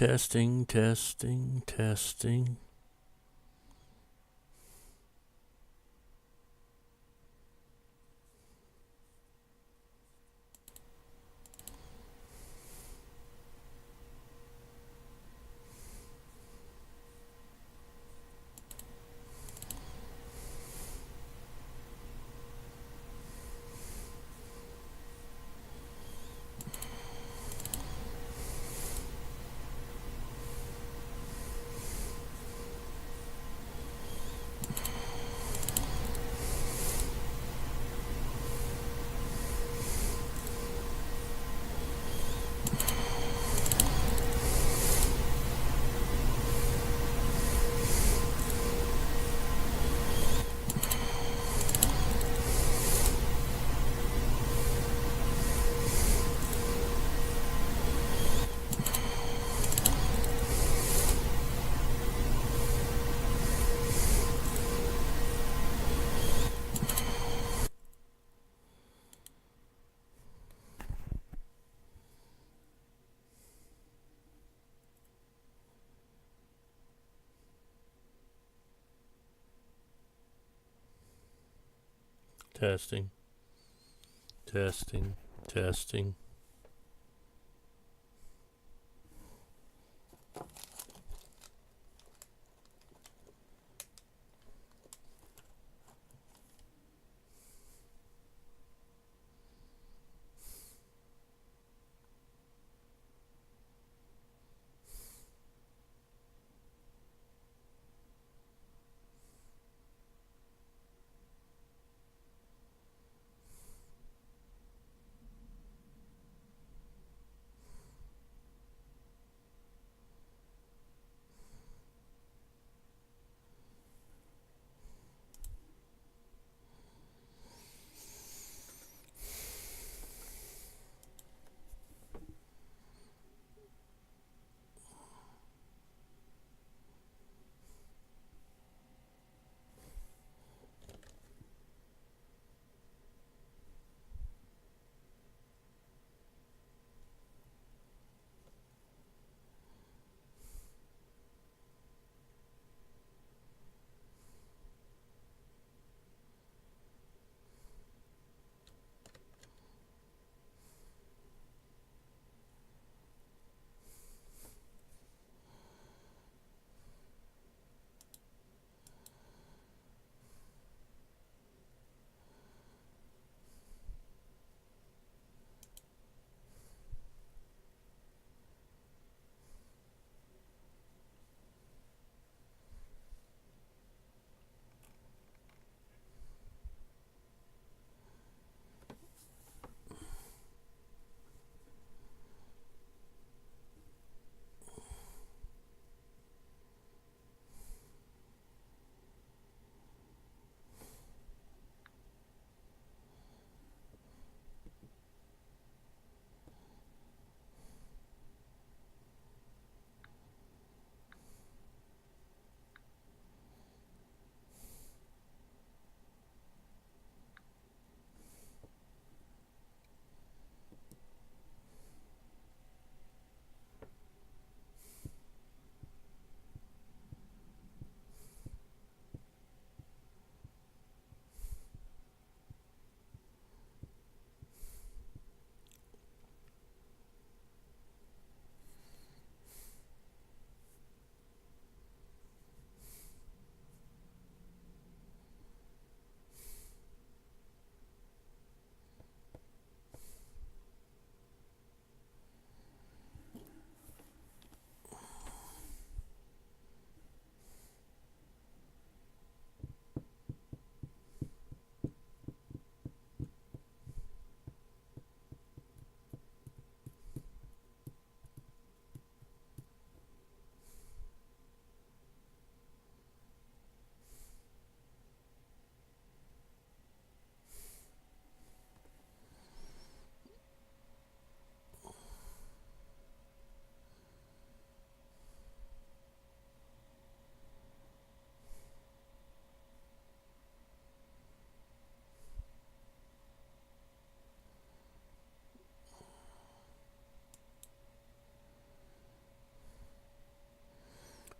Testing, testing, testing. Testing, testing, testing.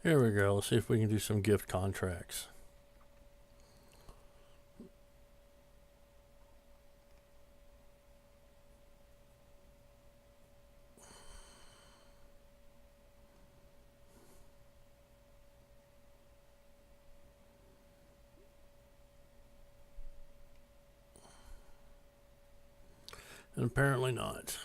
Here we go. Let's see if we can do some gift contracts. And apparently not.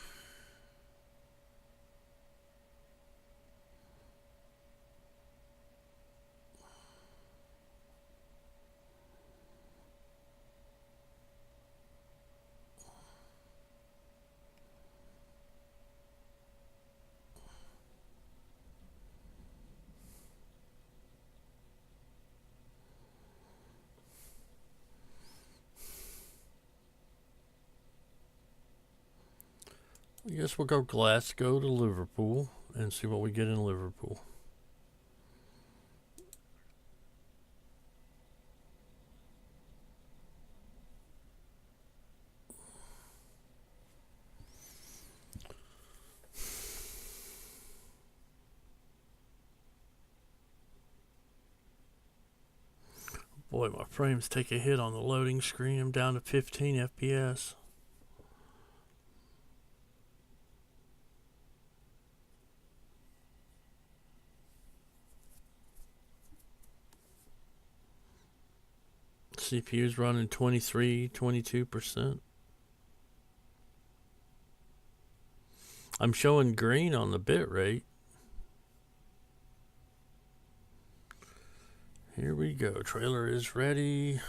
I guess we'll go Glasgow to Liverpool and see what we get in Liverpool. Boy, my frames take a hit on the loading screen. I'm down to 15 FPS. CPU's running 22%. I'm showing green on the bit rate. Here we go. Trailer is ready.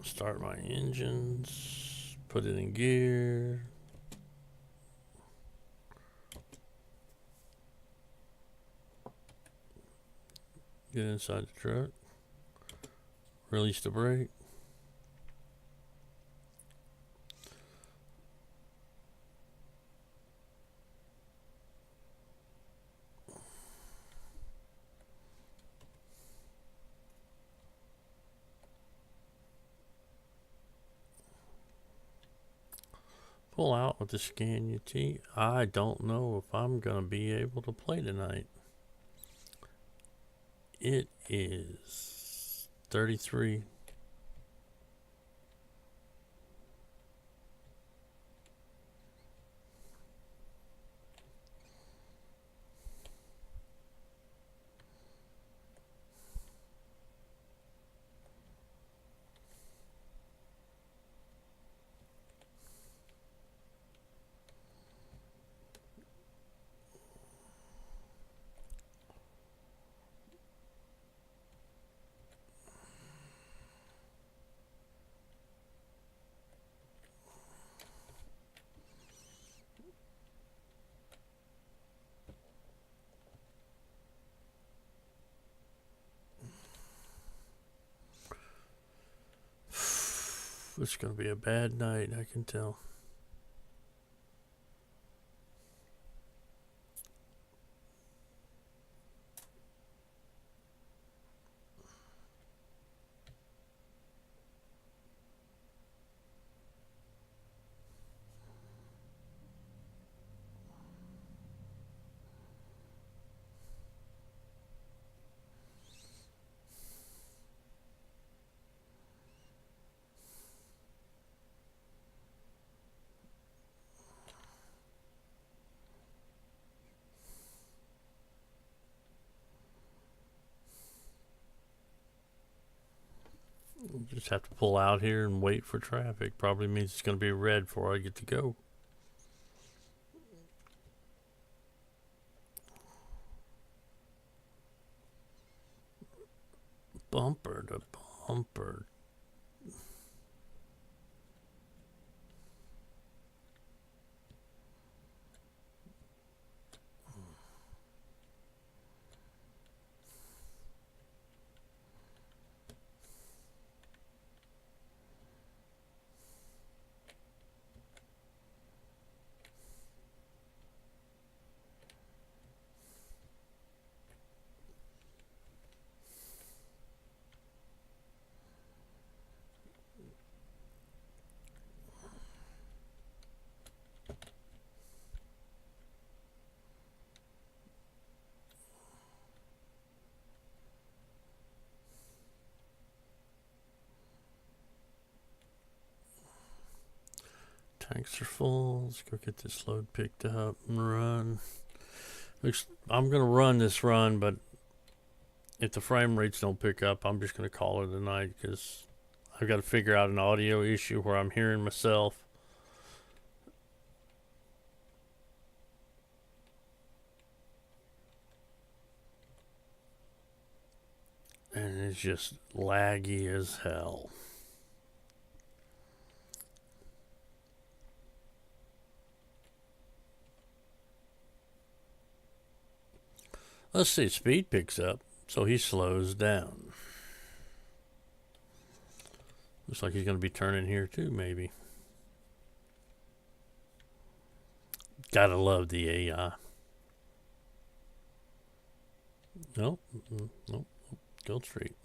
Start my engines. Put it in gear. Get inside the truck. Release the brake. Pull out with the Scan UT. I don't know if I'm going to be able to play tonight. It is 33. It's going to be a bad night, I can tell. Just have to pull out here and wait for traffic. Probably means it's going to be red before I get to go. Bumper to bumper. Tanks are full. Let's go get this load picked up and run. I'm going to run this run, but if the frame rates don't pick up, I'm just going to call it a night because I've got to figure out an audio issue where I'm hearing myself. And it's just laggy as hell. Let's see, speed picks up, so he slows down. Looks like he's going to be turning here too, maybe. Gotta love the AI. Nope, nope, go straight.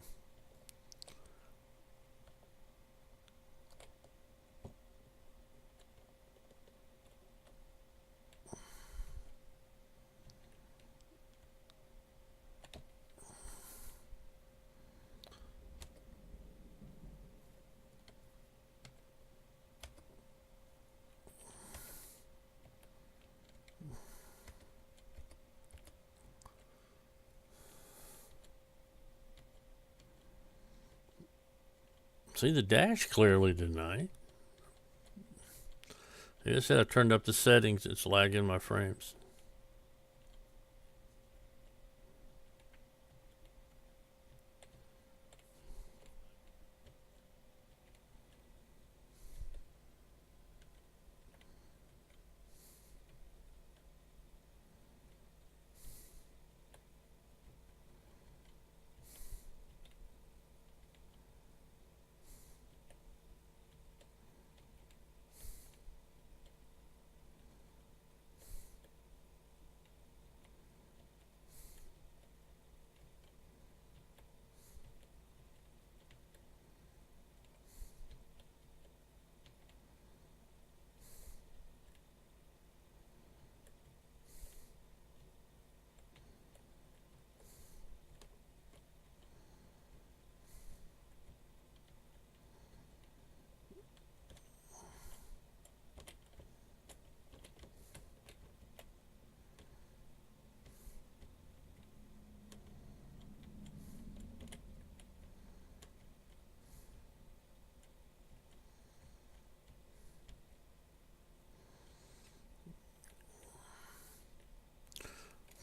See the dash clearly tonight. Like I said, I've turned up the settings. It's lagging my frames.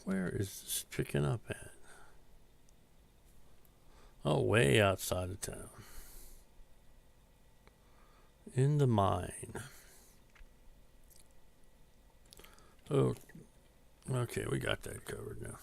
Where is this picking up at? Oh, way outside of town. In the mine. Oh, okay, we got that covered now.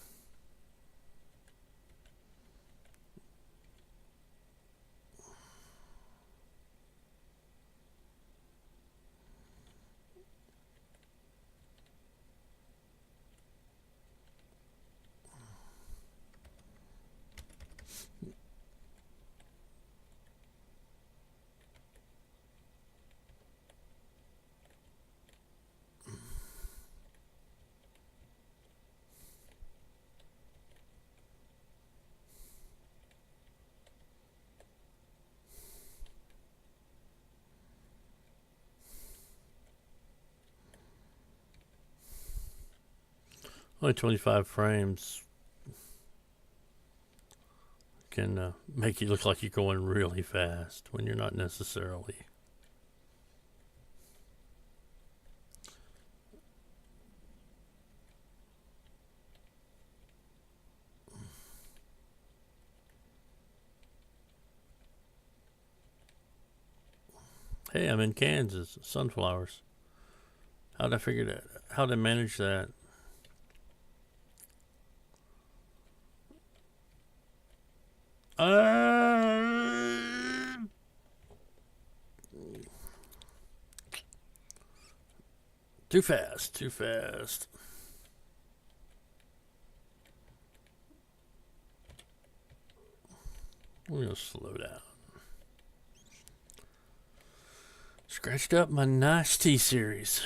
Only 25 frames can make you look like you're going really fast when you're not necessarily. Hey, I'm in Kansas. Sunflowers. How'd I figure that? How'd I manage that? Too fast, too fast. We're gonna slow down. Scratched up my nice T-Series.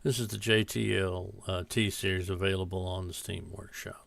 This is the JTL T series available on the Steam Workshop.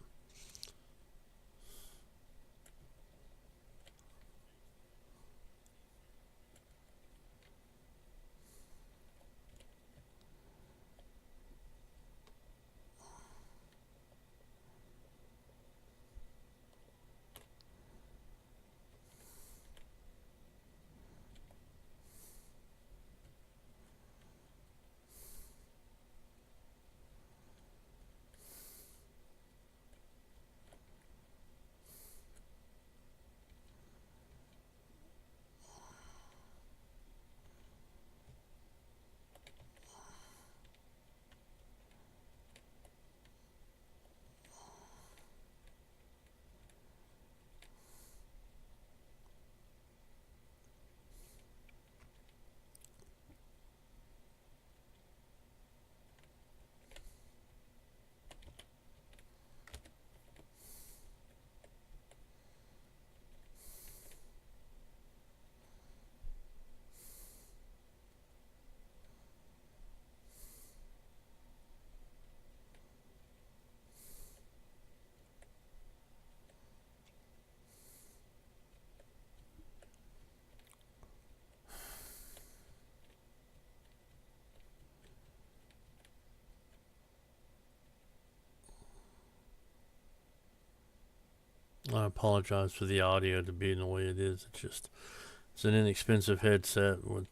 I apologize for the audio to be the way it is. It's an inexpensive headset with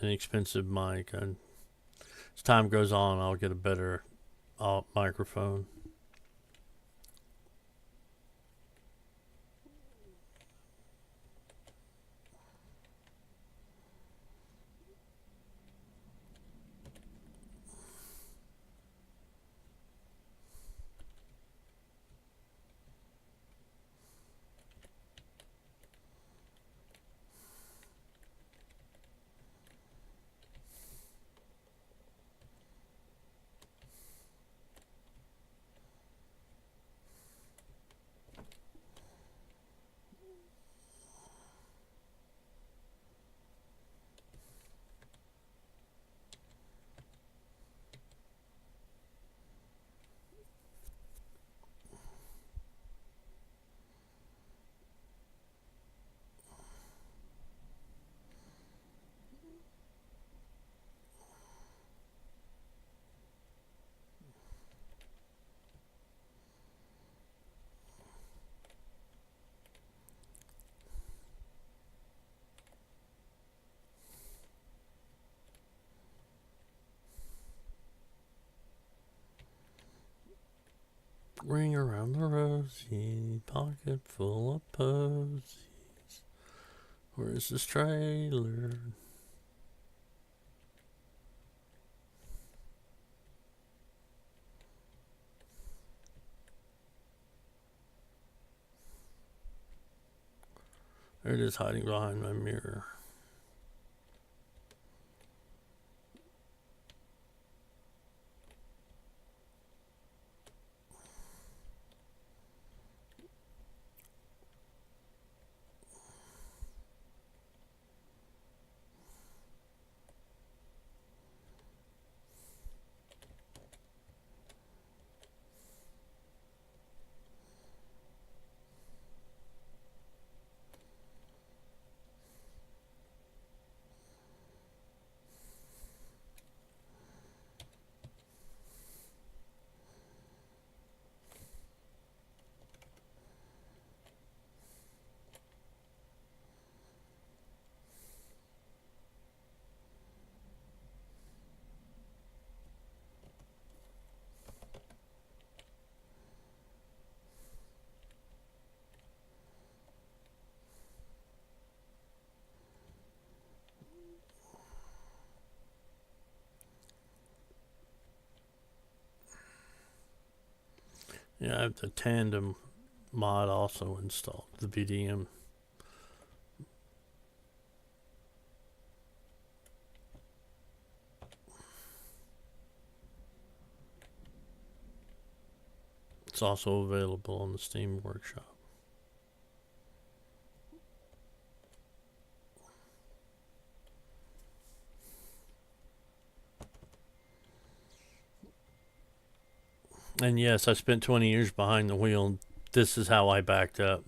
an expensive mic, and as time goes on, I'll get a better microphone. Ring around the rosy, pocket full of posies. Where's this trailer? There it is, hiding behind my mirror. Yeah, I have the Tandem mod also installed, the BDM. It's also available on the Steam Workshop. And yes, I spent 20 years behind the wheel. This is how I backed up.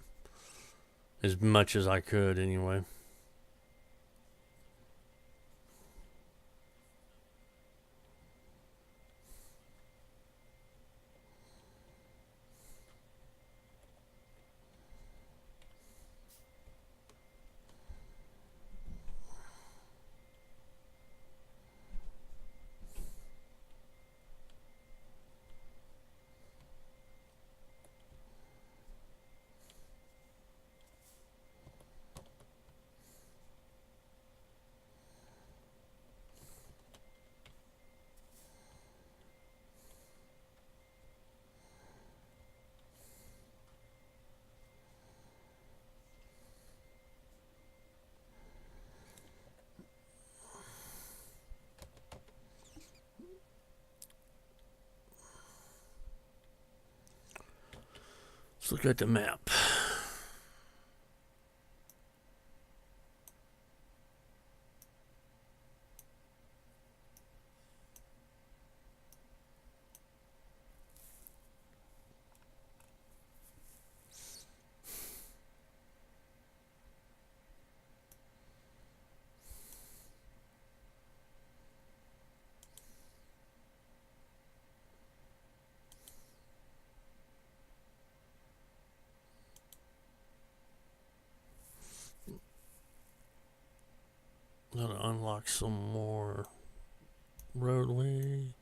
As much as I could, anyway. Let's look at the map. Gotta unlock some more roadway.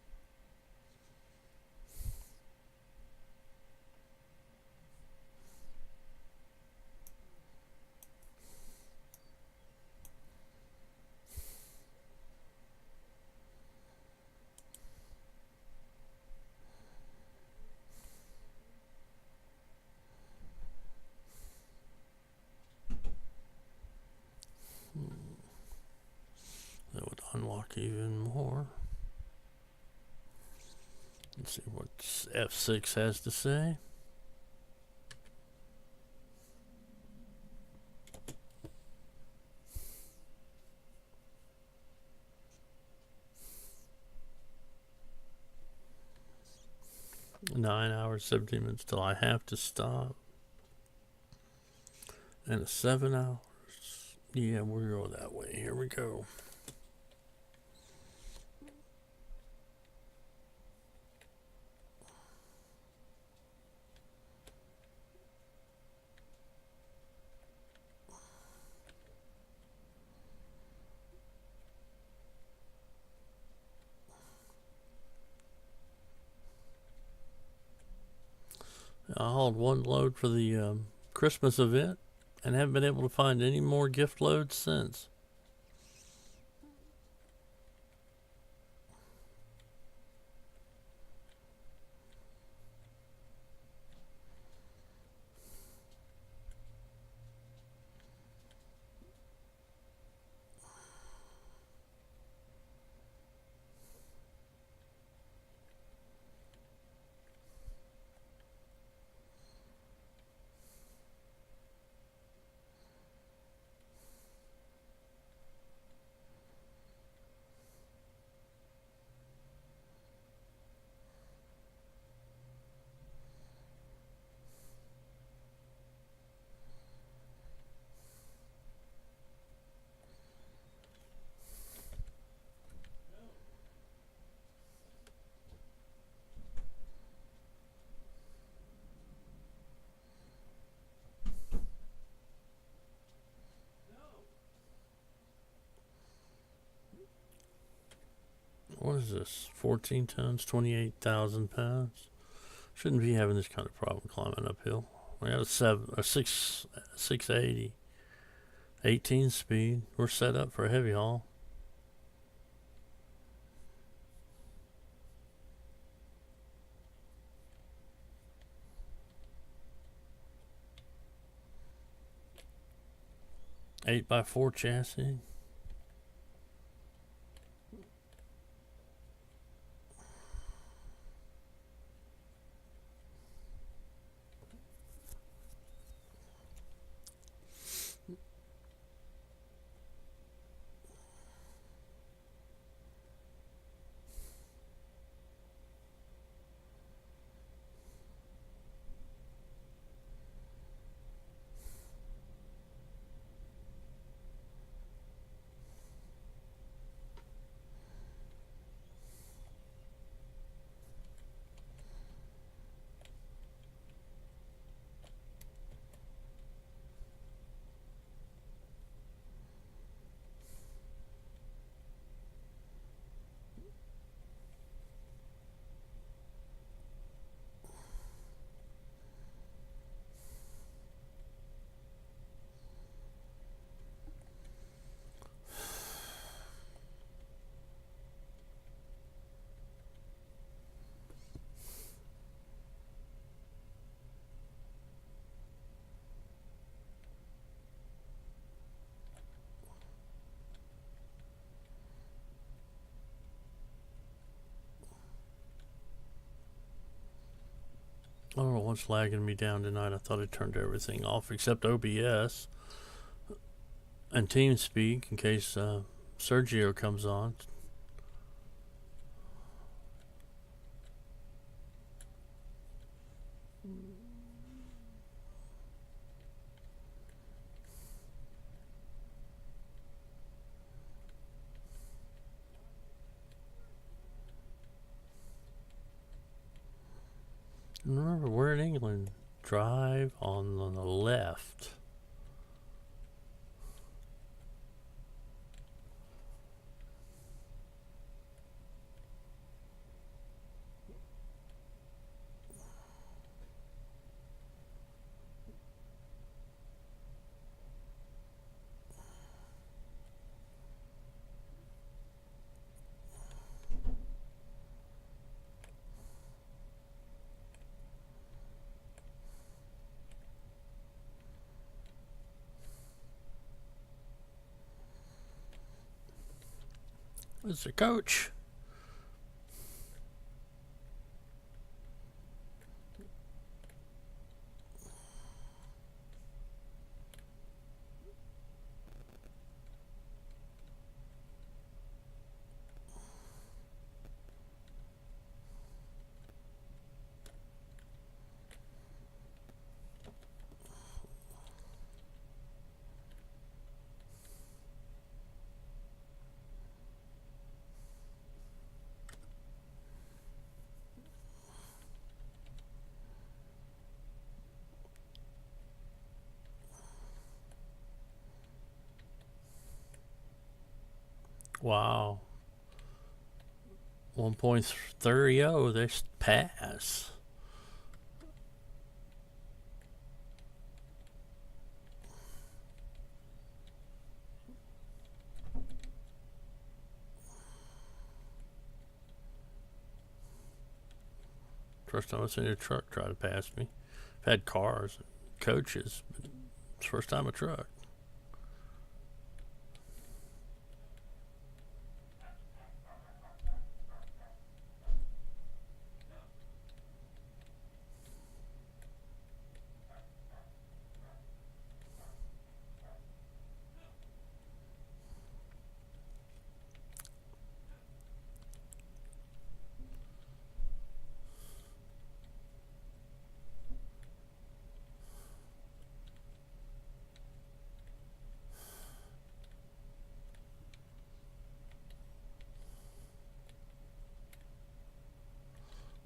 That would unlock even more. Let's see what F6 has to say. Nine hours, 17 minutes till I have to stop. And 7 hours. Yeah, we'll go that way. Here we go. I hauled one load for the Christmas event and haven't been able to find any more gift loads since. What is this? 14 tons, 28,000 pounds. Shouldn't be having this kind of problem climbing uphill. We got a 680, 18 speed. We're set up for a heavy haul. Eight by 4 chassis. what's lagging me down tonight. I thought I turned everything off except OBS and TeamSpeak in case Sergio comes on. Remember, we're in England. Drive on the left. It's the coach. Wow. 1.30, they pass. First time I've seen a truck try to pass me. I've had cars, coaches, but it's the first time a truck.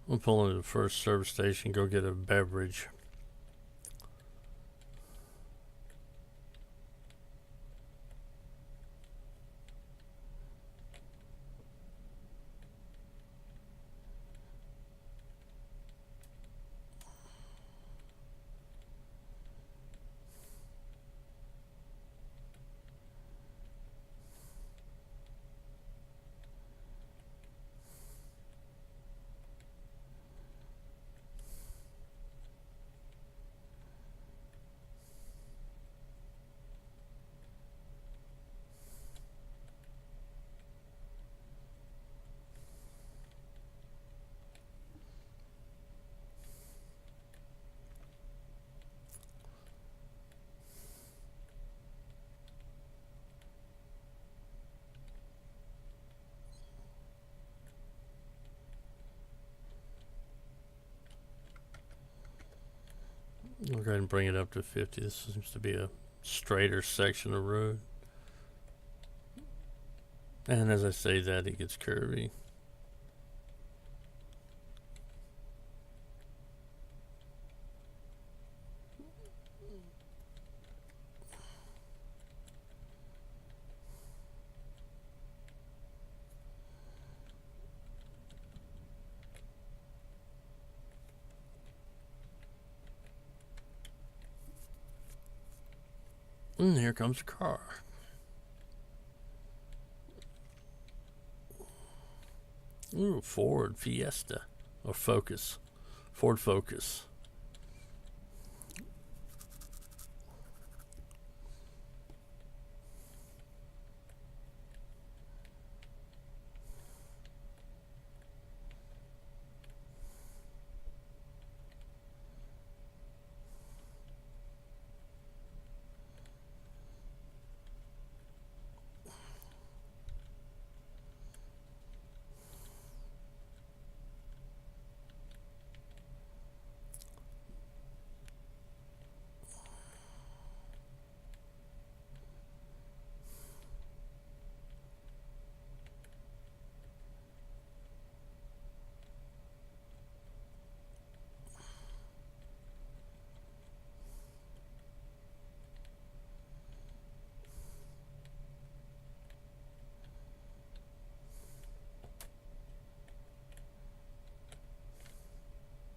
I'm pulling to the first service station, go get a beverage. I'll go ahead and bring it up to 50. This seems to be a straighter section of road. And as I say that, it gets curvy. And here comes a car. Ooh, Ford Fiesta. Or Focus. Ford Focus.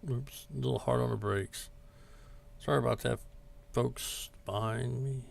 Oops, a little hard on the brakes. Sorry about that, folks behind me.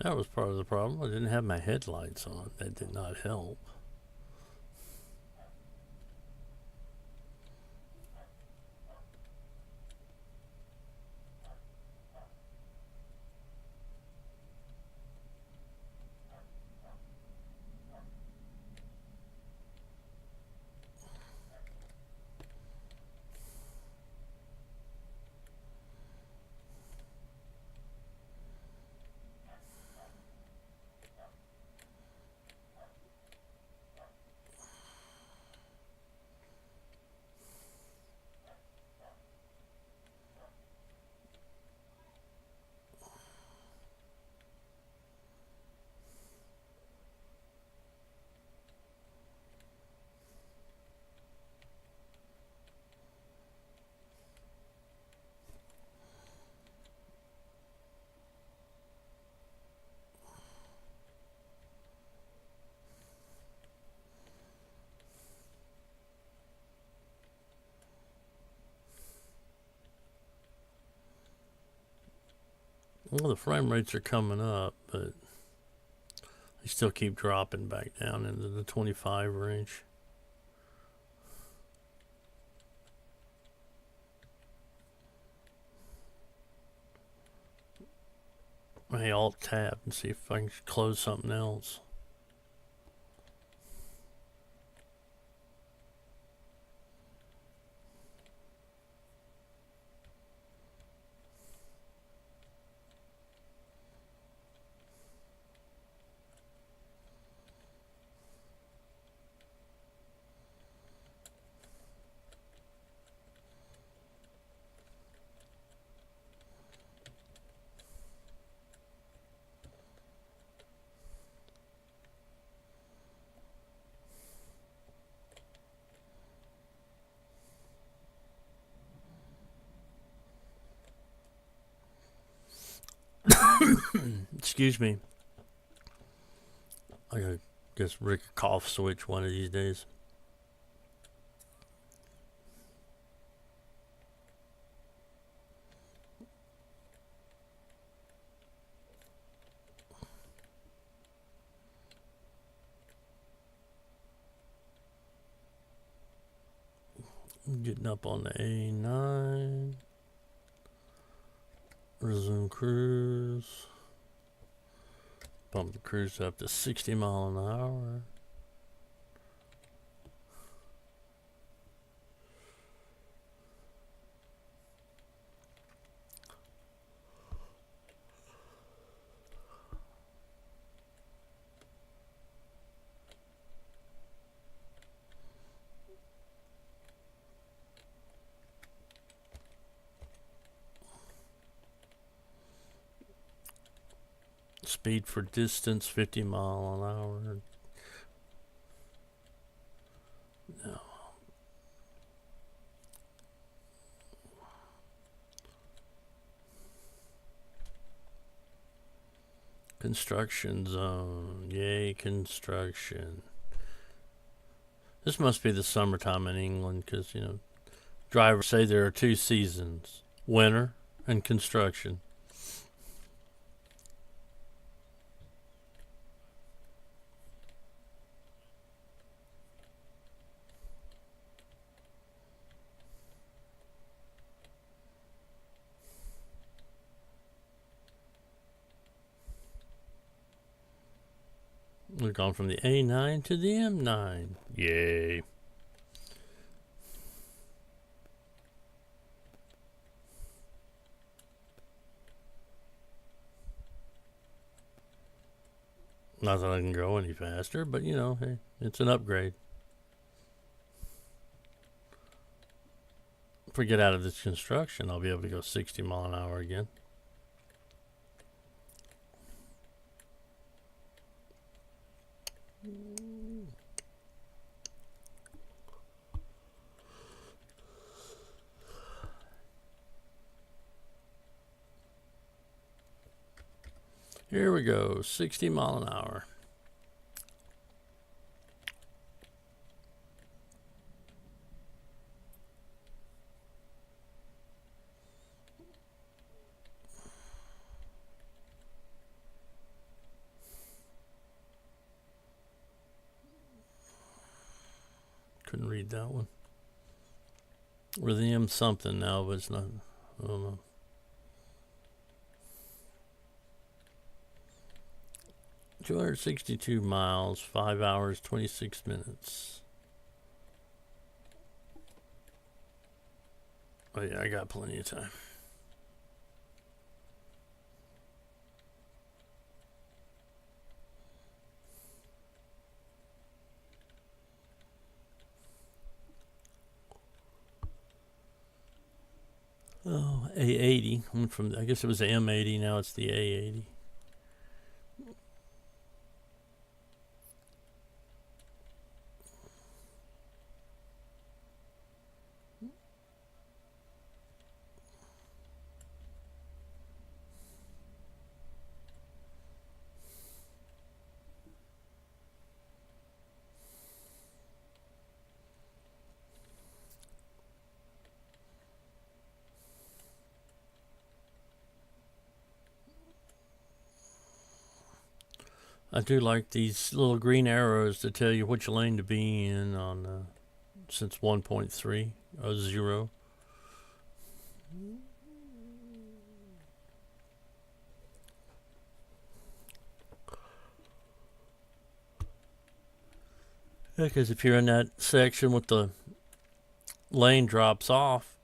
That was part of the problem. I didn't have my headlights on. That did not help. Well, the frame rates are coming up, but they still keep dropping back down into the 25 range. Hey, Alt tab and see if I can close something else. Excuse me. I gotta just rig a cough switch one of these days. Getting up on the A9. Resume cruise. Bump the cruise up to 60 miles an hour. Speed for distance, 50 mile an hour. No. Construction zone. Yay, construction. This must be the summertime in England because, you know, drivers say there are two seasons, winter and construction. We've gone from the A9 to the M9. Yay. Not that I can go any faster, but you know, hey, it's an upgrade. If we get out of this construction, I'll be able to go 60 mile an hour again. Here we go, 60 mile an hour. Couldn't read that one. We're the M something now, but it's not, I don't know. $262 miles, 5 hours, 26 minutes. Oh yeah, I got plenty of time. Oh, A80. Went from, I guess it was the M80, now it's the A80. I do like these little green arrows to tell you which lane to be in on since 1.3 or 0. Because if you're in that section with the lane drops off,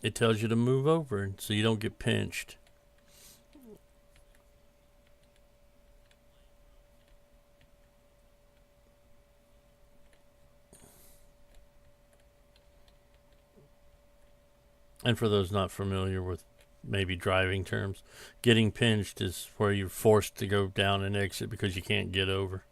it tells you to move over so you don't get pinched. And for those not familiar with maybe driving terms, getting pinched is where you're forced to go down and exit because you can't get over.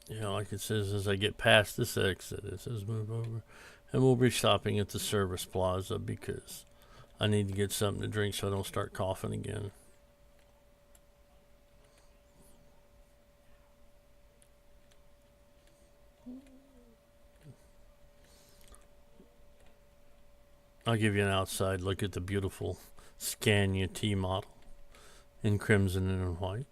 You know, like it says, as I get past this exit, it says move over. And we'll be stopping at the service plaza because I need to get something to drink so I don't start coughing again. I'll give you an outside look at the beautiful Scania T model in crimson and white.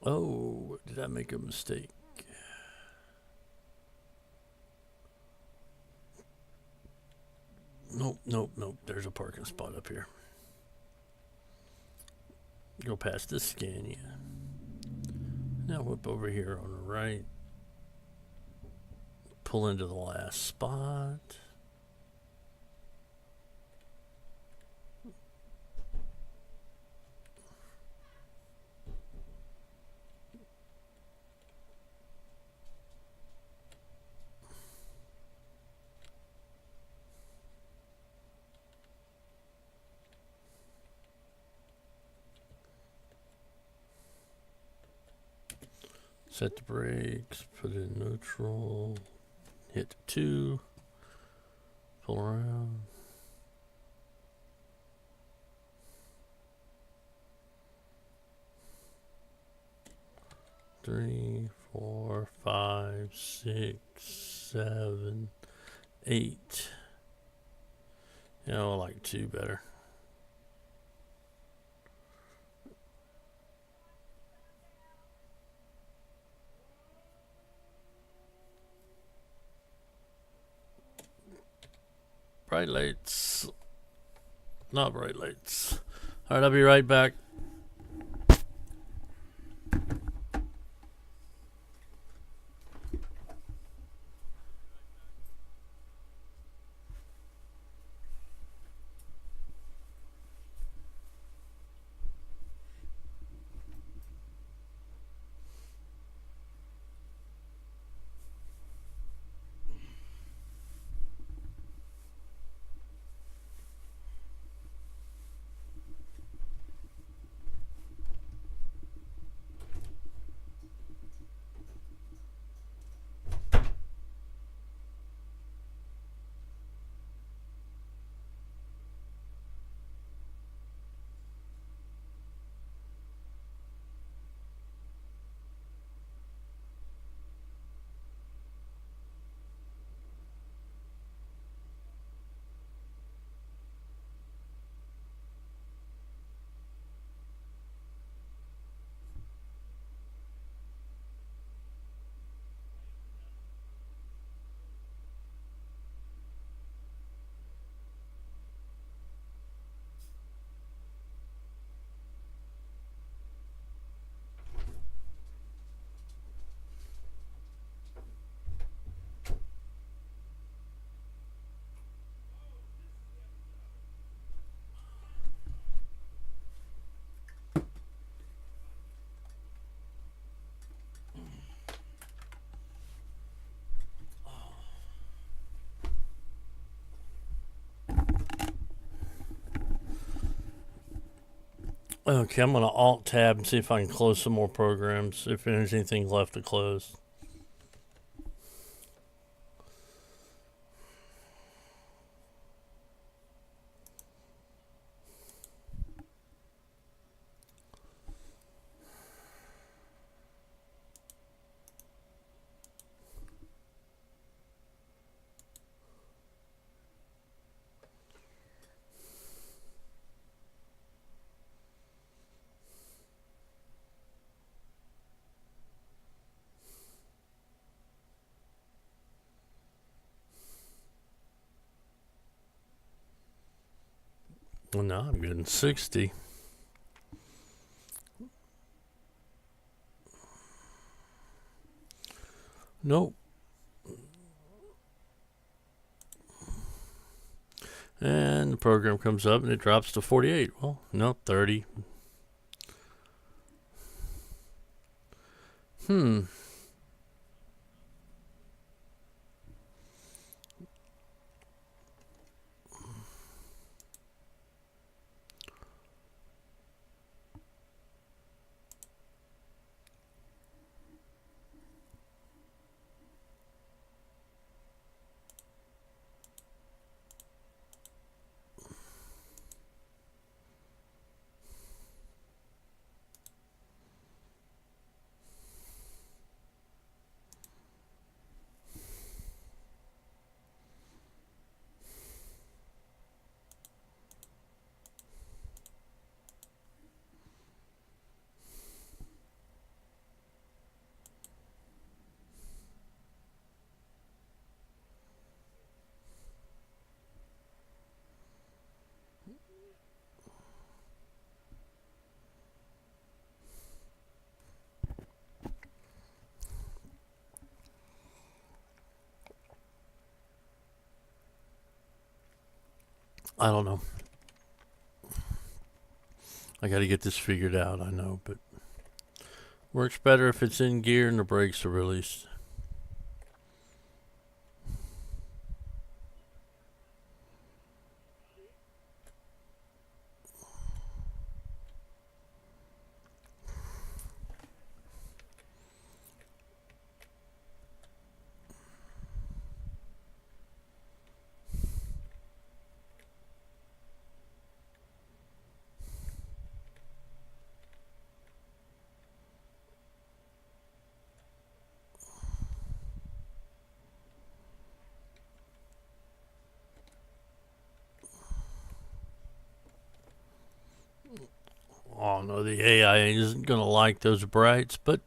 Oh, did I make a mistake? Nope, nope, nope. There's a parking spot up here. Go past this Scania. Now whip over here on the right. Pull into the last spot. Set the brakes, put it in neutral, hit 2, pull around. Three, 4, 5, 6, 7, 8. Yeah, I like 2 better. Bright lights. Not bright lights. Alright, I'll be right back. Okay, I'm going to Alt Tab and see if I can close some more programs, if there's anything left to close. Well, now I'm getting 60. Nope. And the program comes up and it drops to 48. Well, no, 30. I don't know. I got to get this figured out, I know, but works better if it's in gear and the brakes are released. Oh no, the AI isn't going to like those brights, but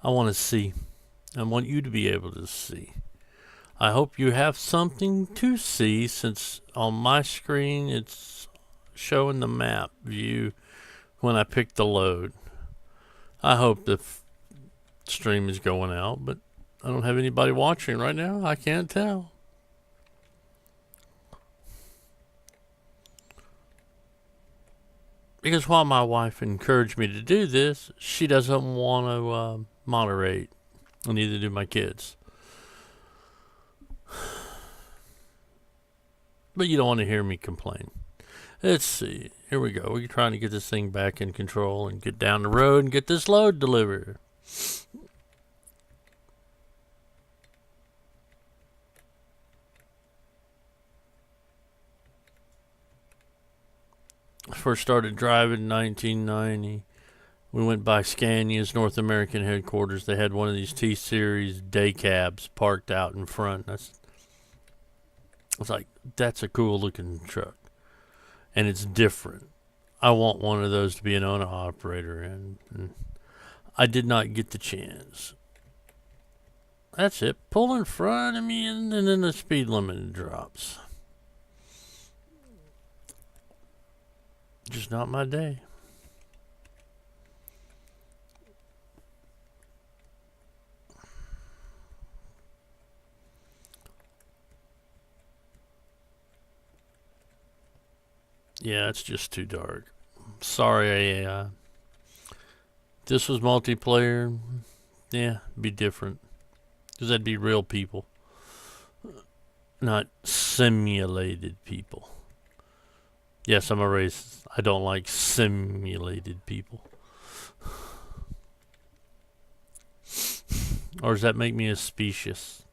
I want to see. I want you to be able to see. I hope you have something to see, since on my screen it's showing the map view when I pick the load. I hope the stream is going out, but I don't have anybody watching right now. I can't tell. Because while my wife encouraged me to do this, she doesn't want to moderate, and neither do my kids. But you don't want to hear me complain. Let's see. Here we go. We're trying to get this thing back in control and get down the road and get this load delivered. I first started driving in 1990. We went by Scania's North American headquarters. They had one of these T-Series day cabs parked out in front. I was like, that's a cool looking truck. And it's different. I want one of those to be an owner-operator, and I did not get the chance. That's it. Pull in front of me, and then the speed limit drops. Just not my day. Yeah, it's just too dark. Sorry, AI. If this was multiplayer, yeah, it'd be different. Because that'd be real people, not simulated people. Yes, I'm a racist. I don't like simulated people. Or does that make me a specious?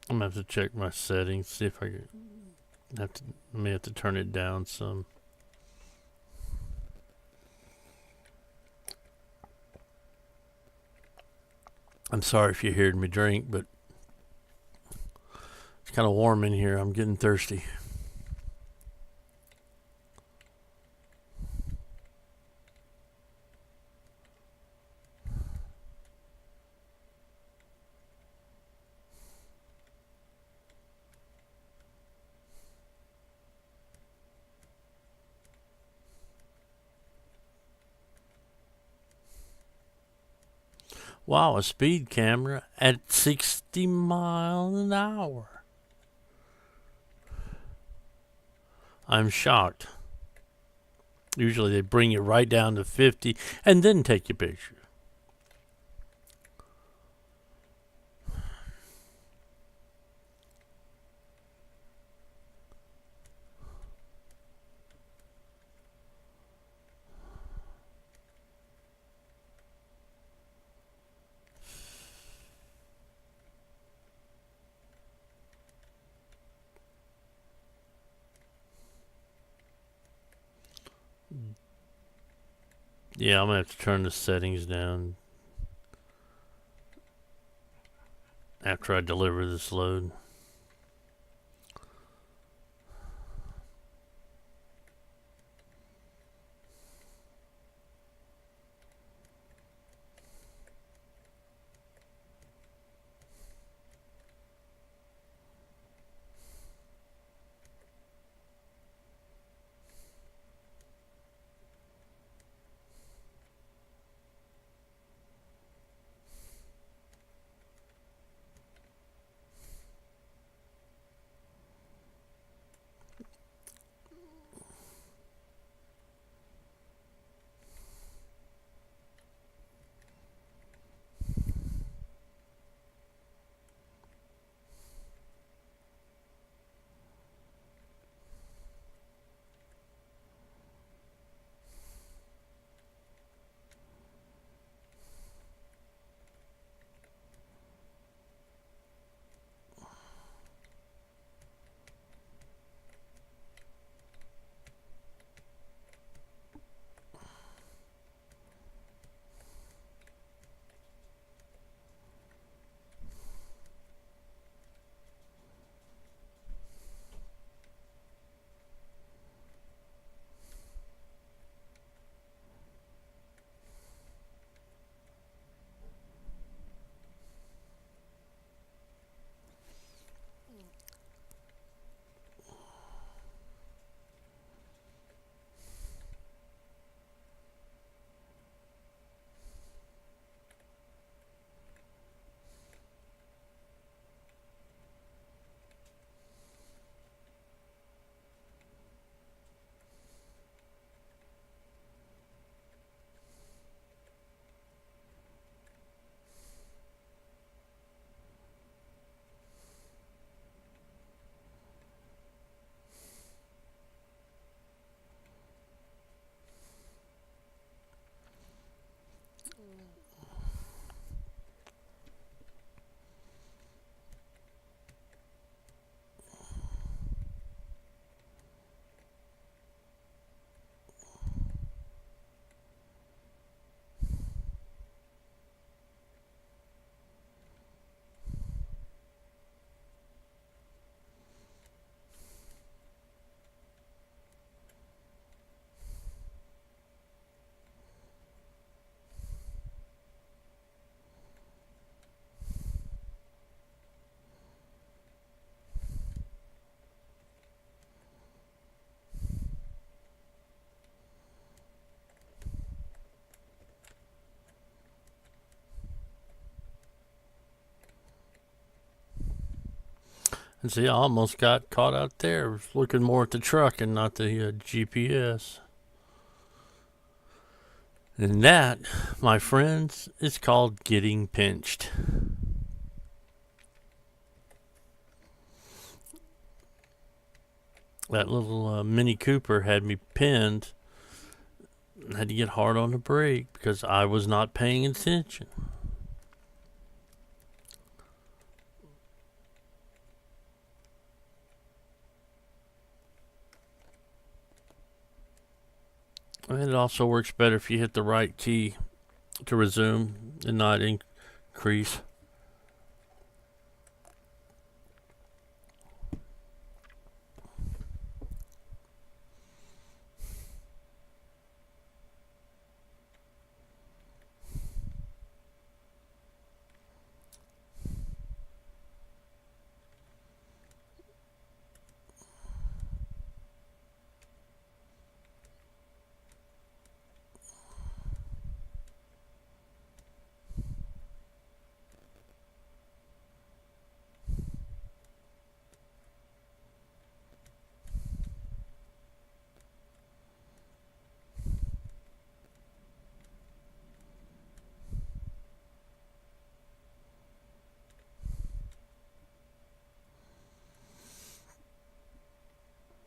I'm gonna have to check my settings, see if I may have to turn it down some. I'm sorry if you heard me drink, but it's kind of warm in here. I'm getting thirsty. Wow, a speed camera at 60 miles an hour. I'm shocked. Usually they bring you right down to 50 and then take your picture. Yeah, I'm gonna have to turn the settings down. after I deliver this load. And see, I almost got caught out there looking more at the truck and not the GPS. And that, my friends, is called getting pinched. That little Mini Cooper had me pinned. I had to get hard on the brake because I was not paying attention. And it also works better if you hit the right key to resume and not increase.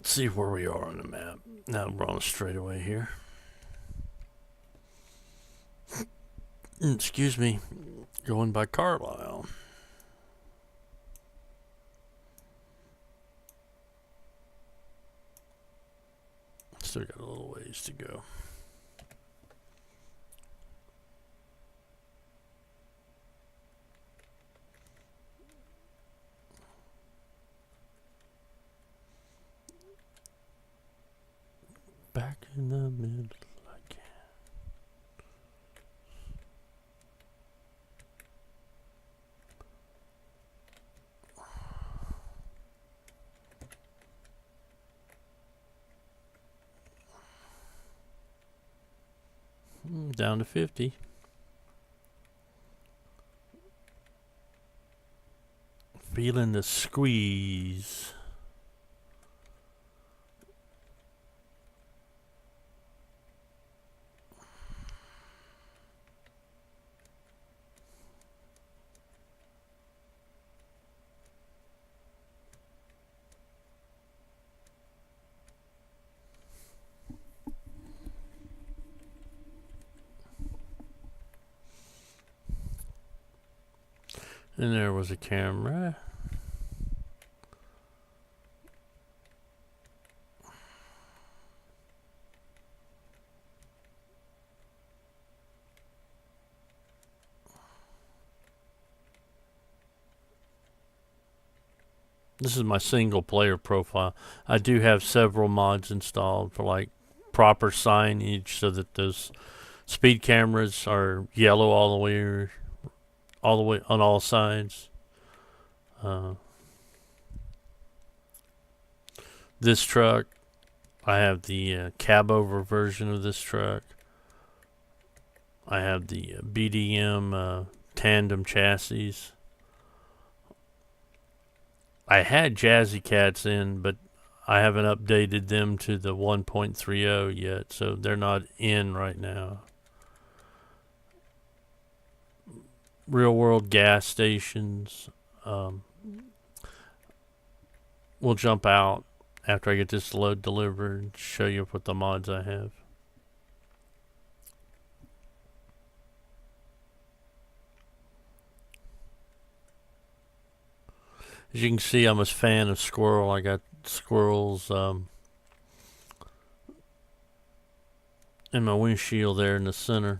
See where we are on the map. Now we're on a straightaway here. Excuse me, going by Carlisle. Still got a little ways to go. in the middle again. Down to 50. Feeling the squeeze. And there was a camera. This is my single player profile. I do have several mods installed for like proper signage so that those speed cameras are yellow all the way on all sides. This truck, I have the cab over version of this truck. I have the BDM tandem chassis. I had Jazzy Cats in, but I haven't updated them to the 1.30 yet, so they're not in right now. Real world gas stations. We'll jump out after I get this load delivered and show you what the mods I have. As you can see, I'm a fan of squirrel. I got squirrels in my windshield there in the center.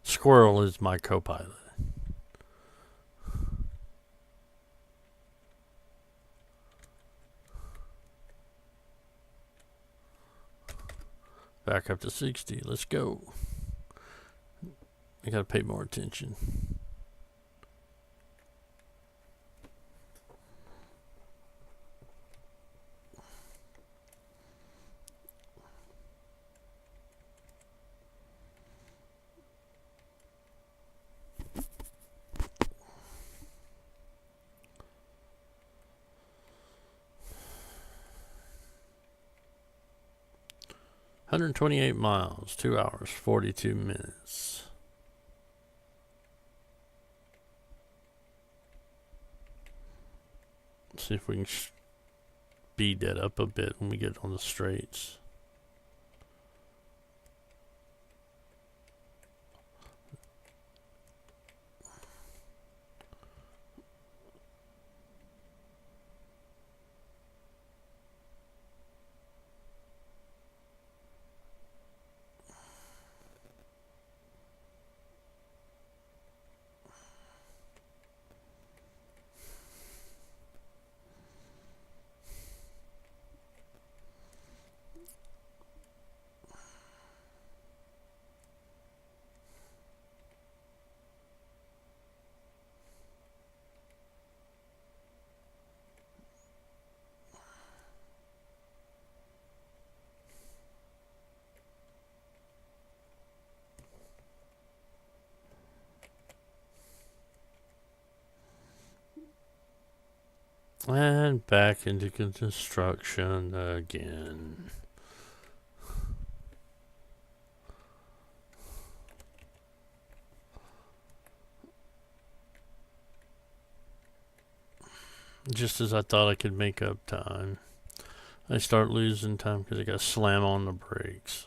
Squirrel is my co-pilot. Back up to 60. Let's go. I gotta pay more attention. $128 miles, 2 hours, 42 minutes. Let's see if we can speed that up a bit when we get on the straights. And back into construction again. Just as I thought I could make up time, I start losing time because I got to slam on the brakes.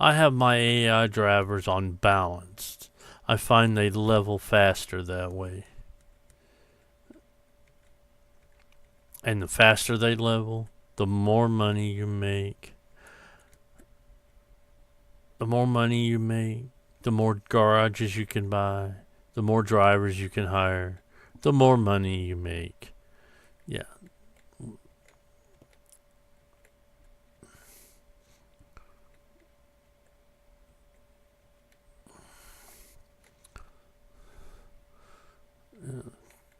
I have my AI drivers on balanced. I find they level faster that way. And the faster they level, the more money you make. the more money you make, the more garages you can buy, the more drivers you can hire, the more money you make. Yeah.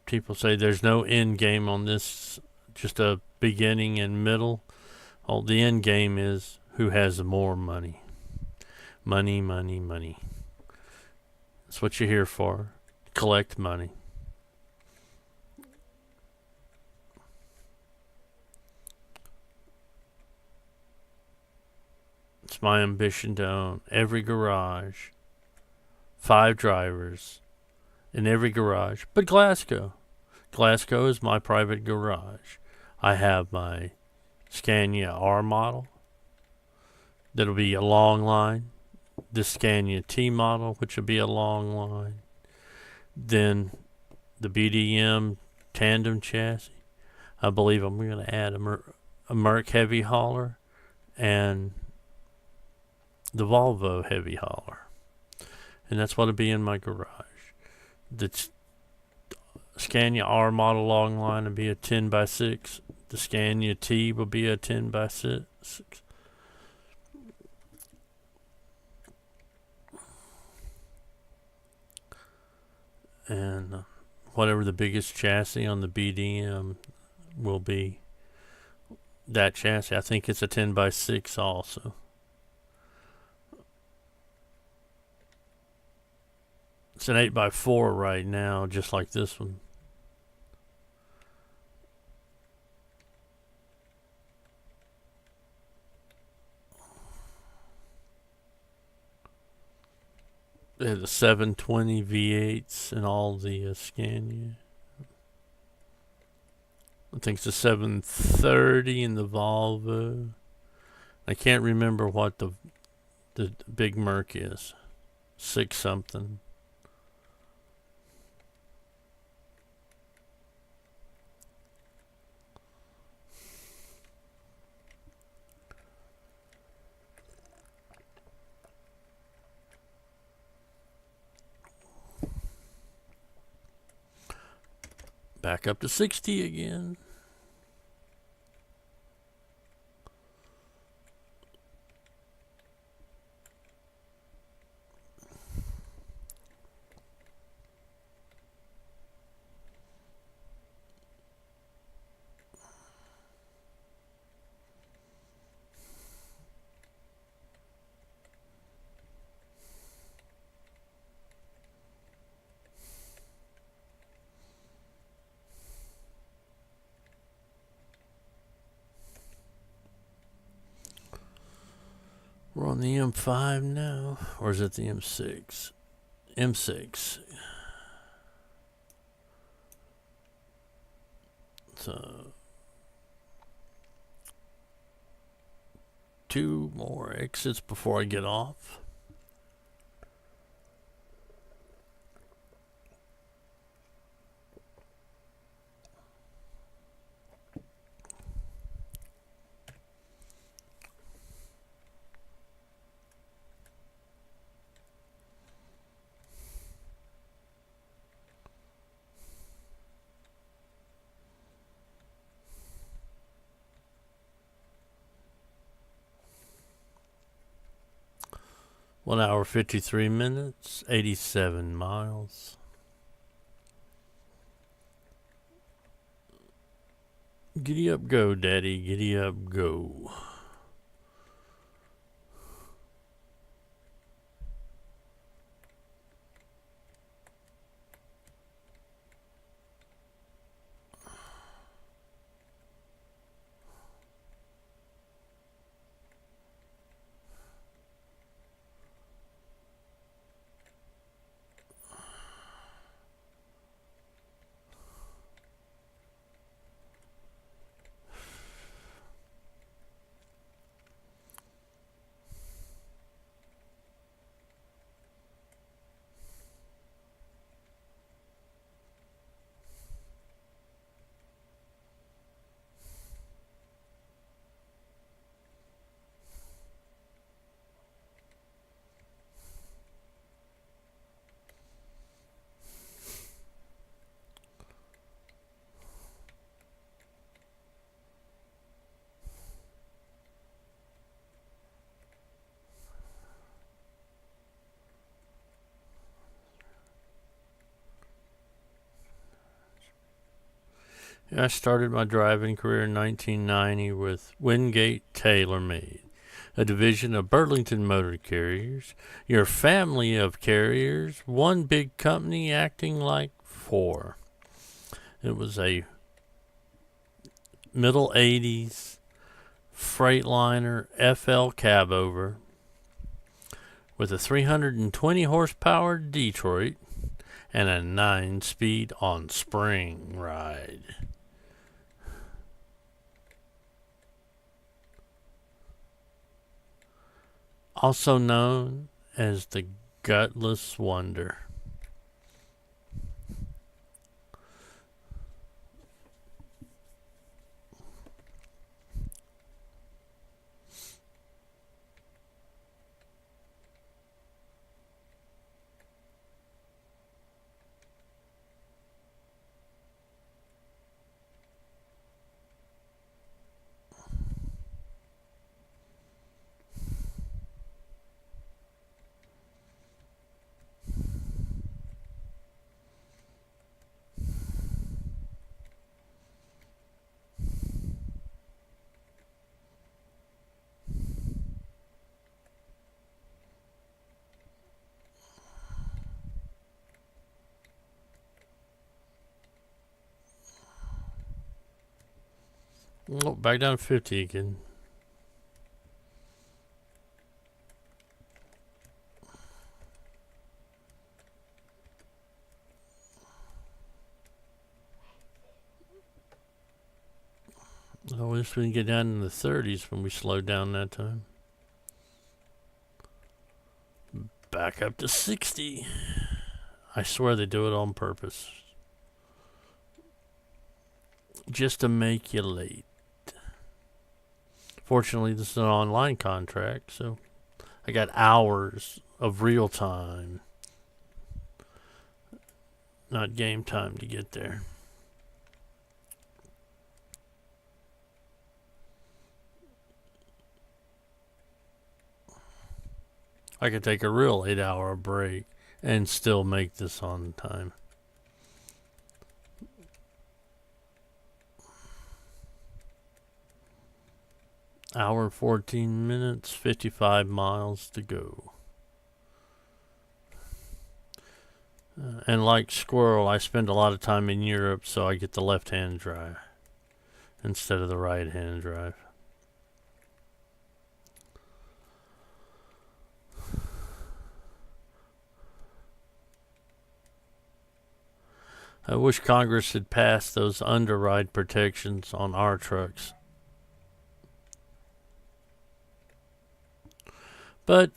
People say there's no end game on this, just a beginning and middle. Oh, the end game is who has more money. Money, money, money. That's what you're here for. Collect money. It's my ambition to own every garage, 5 drivers in every garage, but Glasgow. Glasgow is my private garage. I have my Scania R model. That'll be a long line. The Scania T model, which will be a long line. Then the BDM tandem chassis. I believe I'm going to add a Merc heavy hauler and the Volvo heavy hauler. And that's what'll be in my garage. The Scania R model long line will be a 10x6. The Scania T will be a 10x6. And whatever the biggest chassis on the BDM will be, that chassis. I think it's a 10x6 also. It's an 8x4 right now, just like this one. They have the 720 V8s and all the Scania. I think it's the 730 in the Volvo. I can't remember what the big Merc is. 6 something. Back up to 60 again. We're on the M5 now, or is it the M6? M6. So 2 more exits before I get off. One hour, 53 minutes, 87 miles. Giddy up, go, Daddy. Giddy up, go. I started my driving career in 1990 with Wingate TaylorMade, a division of Burlington Motor Carriers. Your family of carriers, one big company acting like four. It was a middle 80s Freightliner FL cabover with a 320 horsepower Detroit and a 9-speed on spring ride. Also known as the Gutless Wonder. Oh, back down to 50 again. I wish we can get down in the 30s when we slowed down that time. Back up to 60. I swear they do it on purpose. Just to make you late. Fortunately, this is an online contract, so I got hours of real time, not game time, to get there. I could take a real 8-hour break and still make this on time. Hour and 14 minutes, 55 miles to go. And like Squirrel, I spend a lot of time in Europe, so I get the left-hand drive instead of the right-hand drive. I wish Congress had passed those underride protections on our trucks. But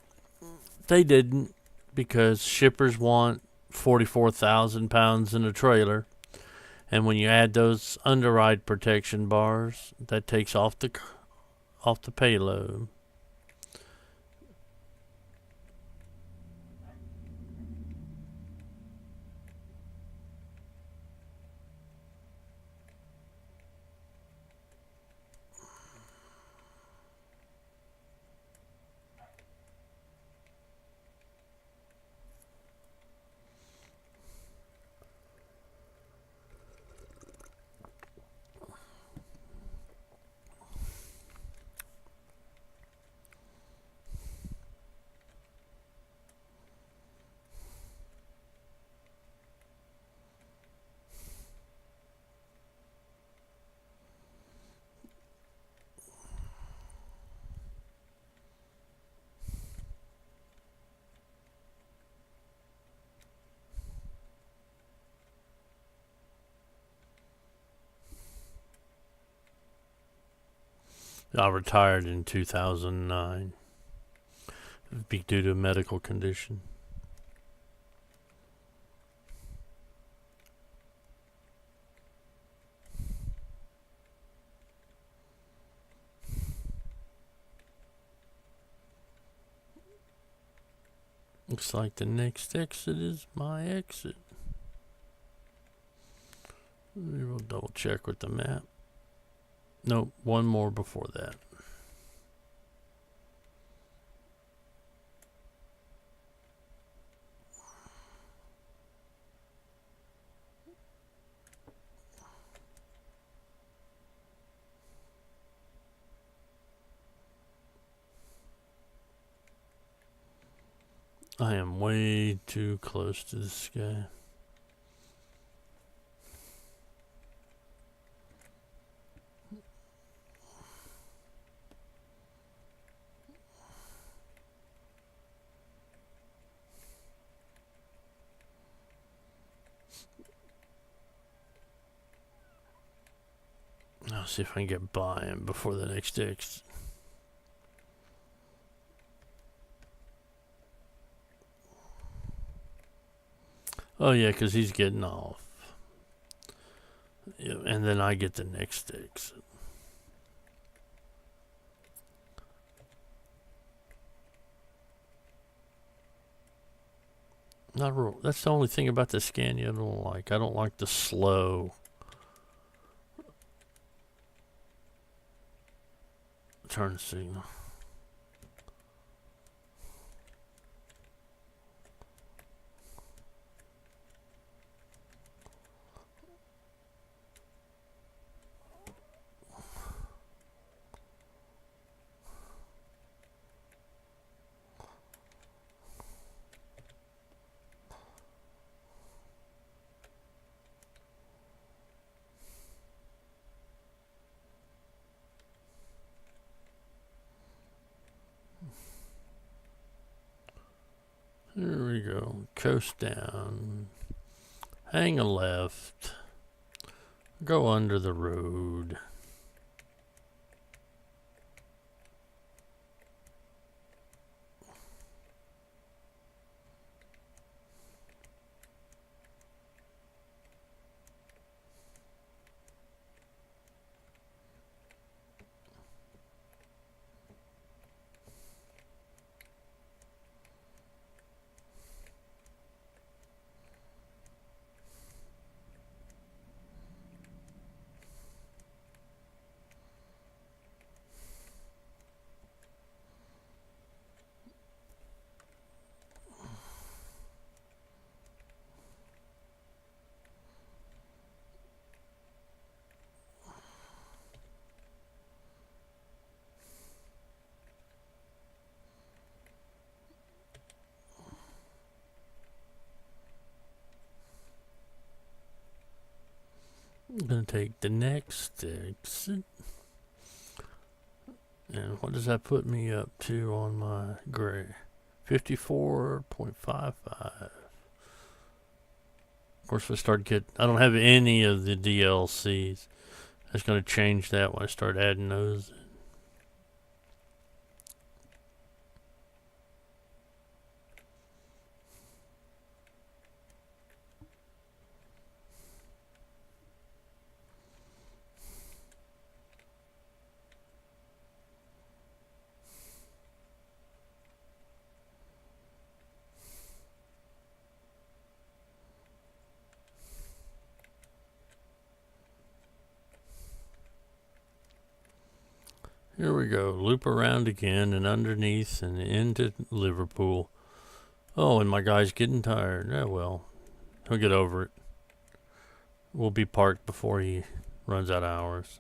they didn't, because shippers want 44,000 pounds in a trailer. And when you add those underride protection bars, that takes off the payload. I retired in 2009. It'd be due to a medical condition. Looks like the next exit is my exit. We'll double check with the map. Nope, one more before that. I am way too close to this guy. I'll see if I can get by him before the next exit. Oh yeah, because he's getting off. Yeah, and then I get the next exit. Not real. That's the only thing about the Scania I don't like. I don't like the slow turn signal. There we go. Coast down. Hang a left. Go under the road. I'm going to take the next exit. And what does that put me up to on my gray? 54.55. Of course, I don't have any of the DLCs. That's going to change that when I start adding those. Here we go. Loop around again and underneath and into Liverpool. Oh, and my guy's getting tired. Yeah, well, he'll get over it. We'll be parked before he runs out of hours.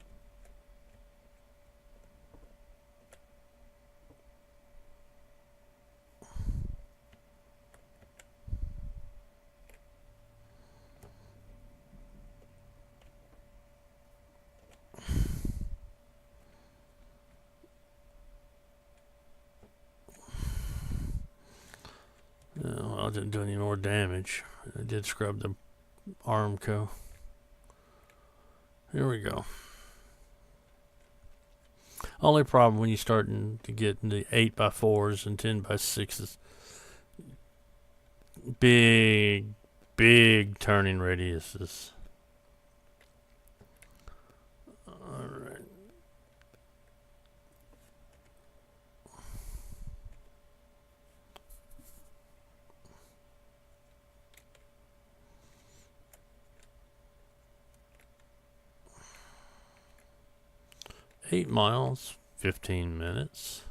No, I didn't do any more damage. I did scrub the Armco. Here we go. Only problem when you starting to get into 8x4s and 10x6s. Big turning radiuses. Alright. Eight miles, 15 minutes.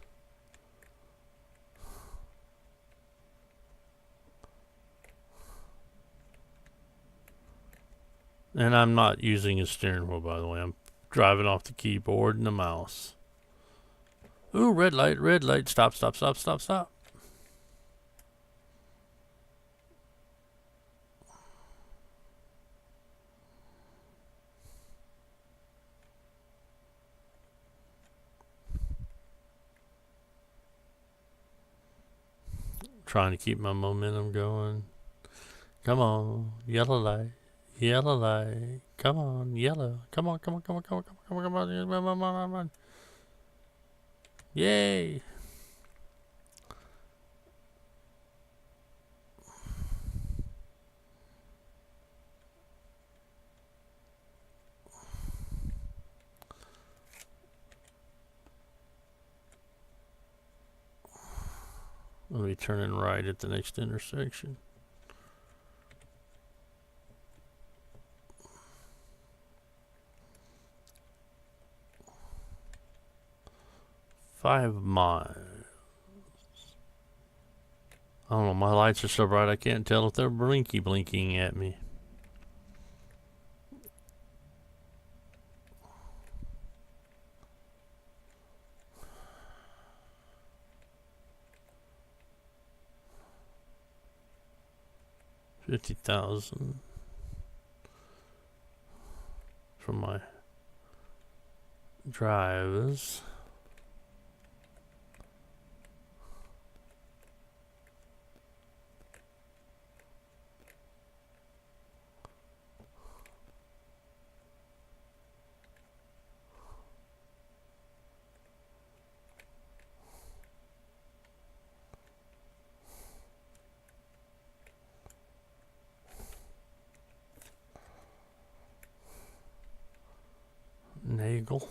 And I'm not using a steering wheel, by the way. I'm driving off the keyboard and the mouse. Ooh, red light, stop. trying to keep my momentum going. Come on, yellow light. Yellow light. Come on, yellow. Come on, come on, come on, come on, come on, come on, come on, come on. Yay! We'll be turning right at the next intersection. Five miles. I don't know, my lights are so bright I can't tell if they're blinking at me. $50,000 from my drivers. Nagel.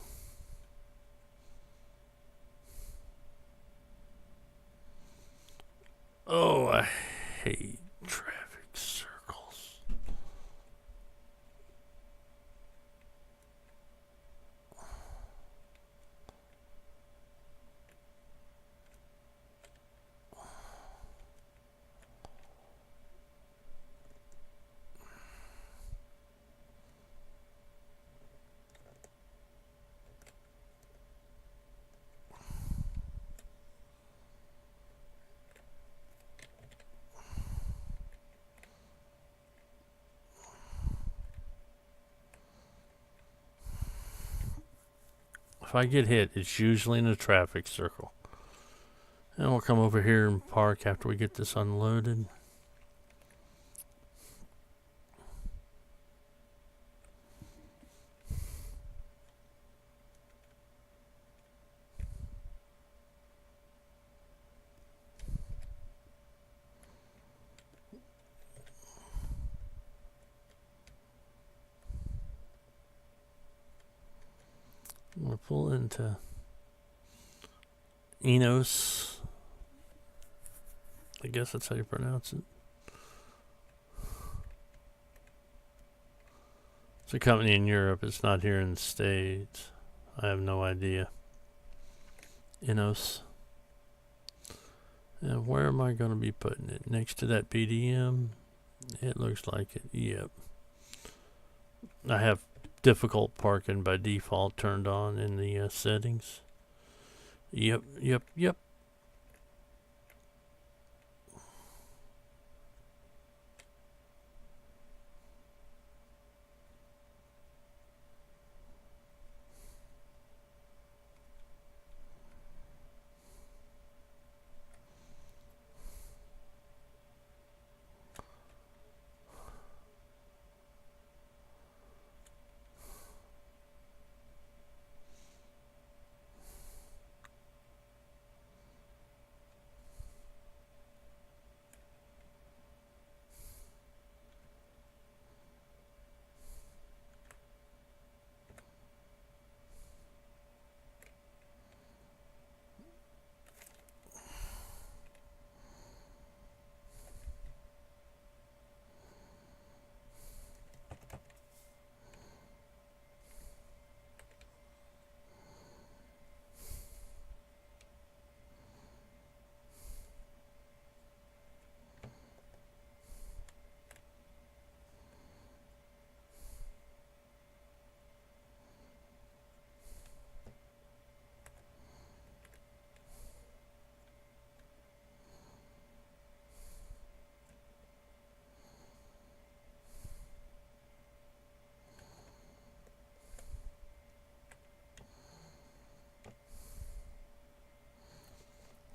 Oh, I hate traffic circles. If I get hit, it's usually in a traffic circle. And we'll come over here and park after we get this unloaded. We'll pull into Enos. I guess that's how you pronounce it. It's a company in Europe. It's not here in the States. I have no idea. Enos. And where am I going to be putting it? Next to that BDM? It looks like it. Yep. I have difficult parking by default turned on in the settings. Yep.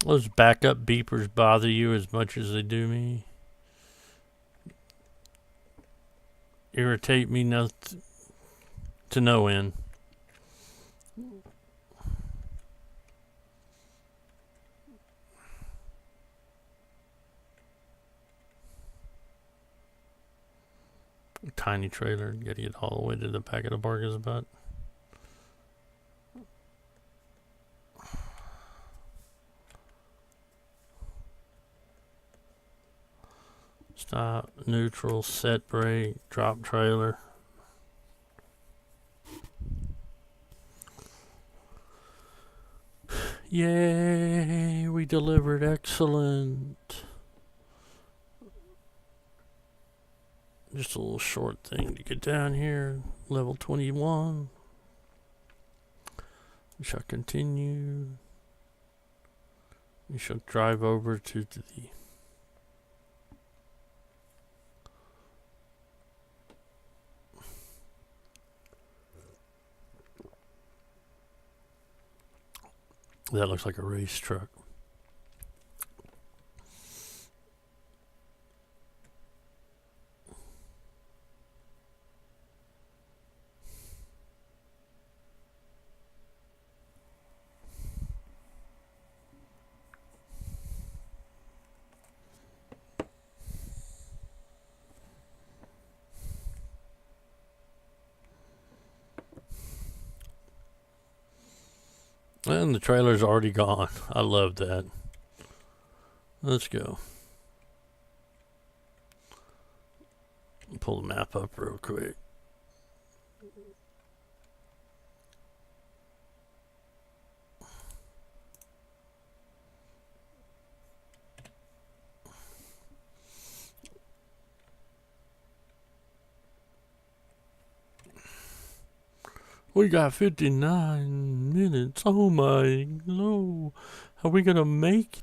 Those backup beepers bother you as much as they do me. Irritate me to no end. Tiny trailer, gotta get all the way to the back of the bargain's butt. Stop, neutral, set brake, drop trailer. Yay, we delivered, excellent. Just a little short thing to get down here, level 21. We shall continue. We shall drive over to the that looks like a race truck. And the trailer's already gone. I love that. Let's go. Pull the map up real quick. We got 59 minutes. Oh my Lord. Are we going to make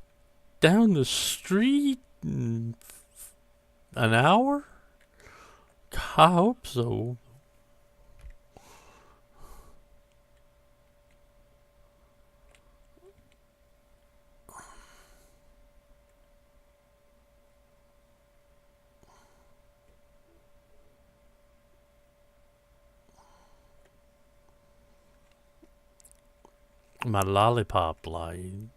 down the street in an hour? I hope so. My lollipop light.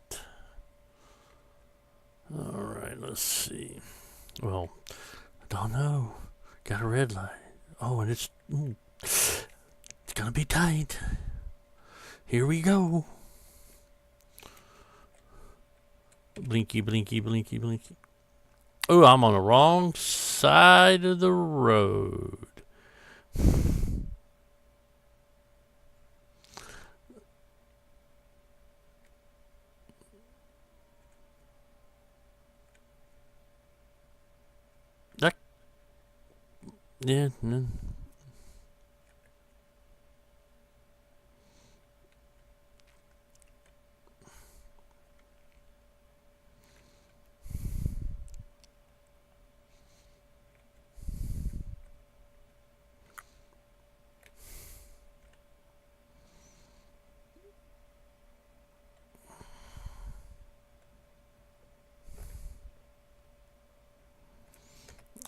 Alright, let's see. Well, I don't know. Got a red light. Oh, and it's gonna be tight. Here we go. Blinky, blinky, blinky, blinky. Oh, I'm on the wrong side of the road. Yeah, no.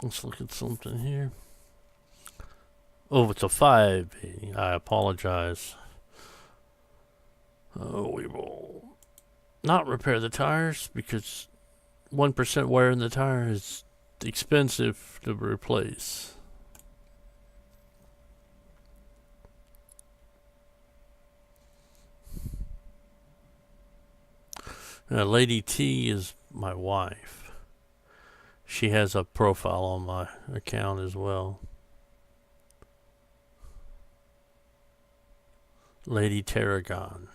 Let's look at something here. Oh, it's a 5. I apologize. Oh, we will not repair the tires because 1% wear in the tire is expensive to replace. Lady T is my wife. She has a profile on my account as well. Lady Tarragon.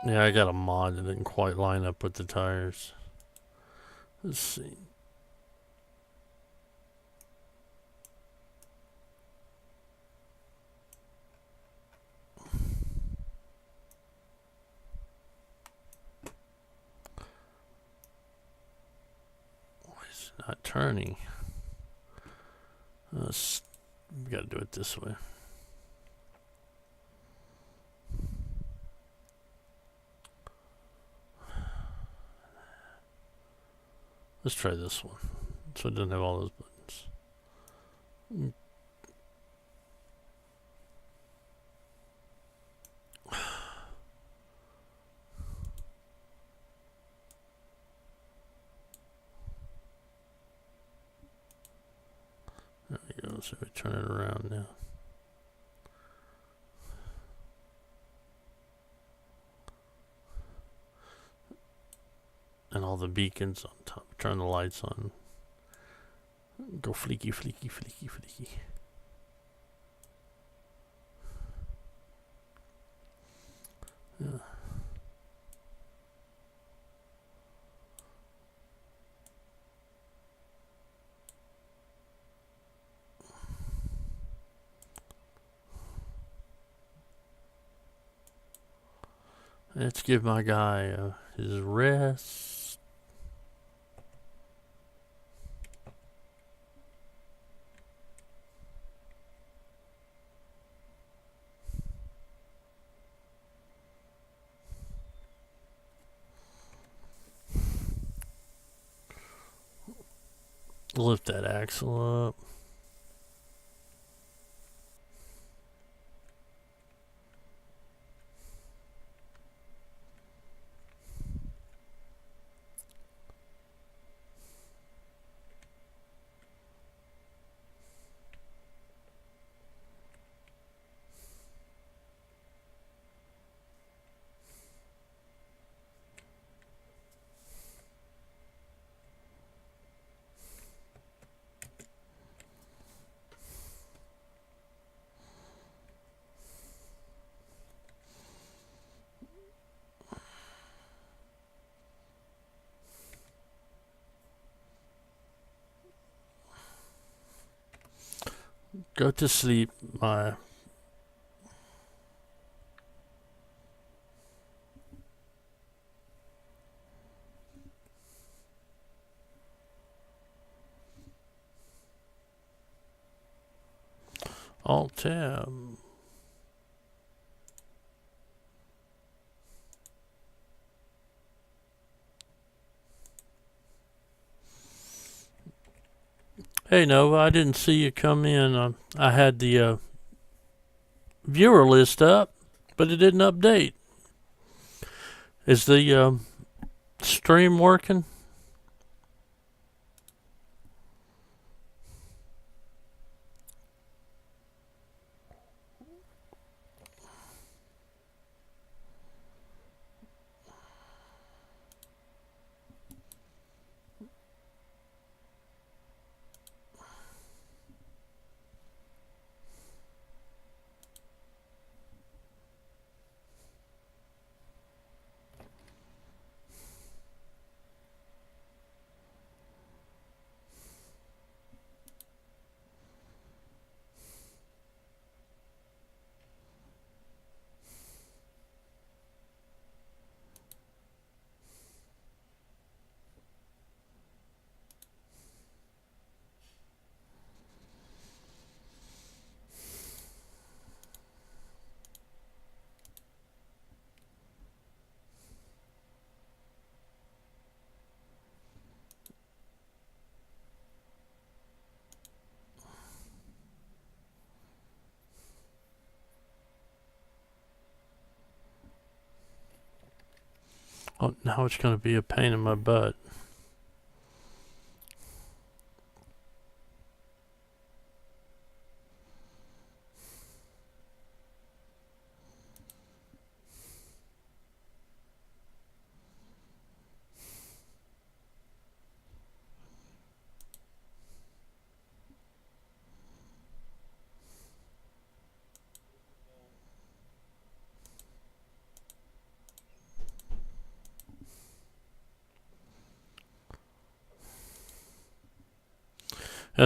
Yeah, I got a mod that didn't quite line up with the tires. Let's see. Why is it not turning? We gotta do it this way. Let's try this one. So it doesn't have all those buttons. There we go. So we turn it around now. And all the beacons on top. Turn the lights on. Go fleeky, fleeky, fleeky, fleeky. Yeah. Let's give my guy his rest. Lift that axle up. Go to sleep, my... Alt-Tab. Hey, Nova, I didn't see you come in. I had the viewer list up, but it didn't update. Is the stream working? Oh, now it's going to be a pain in my butt.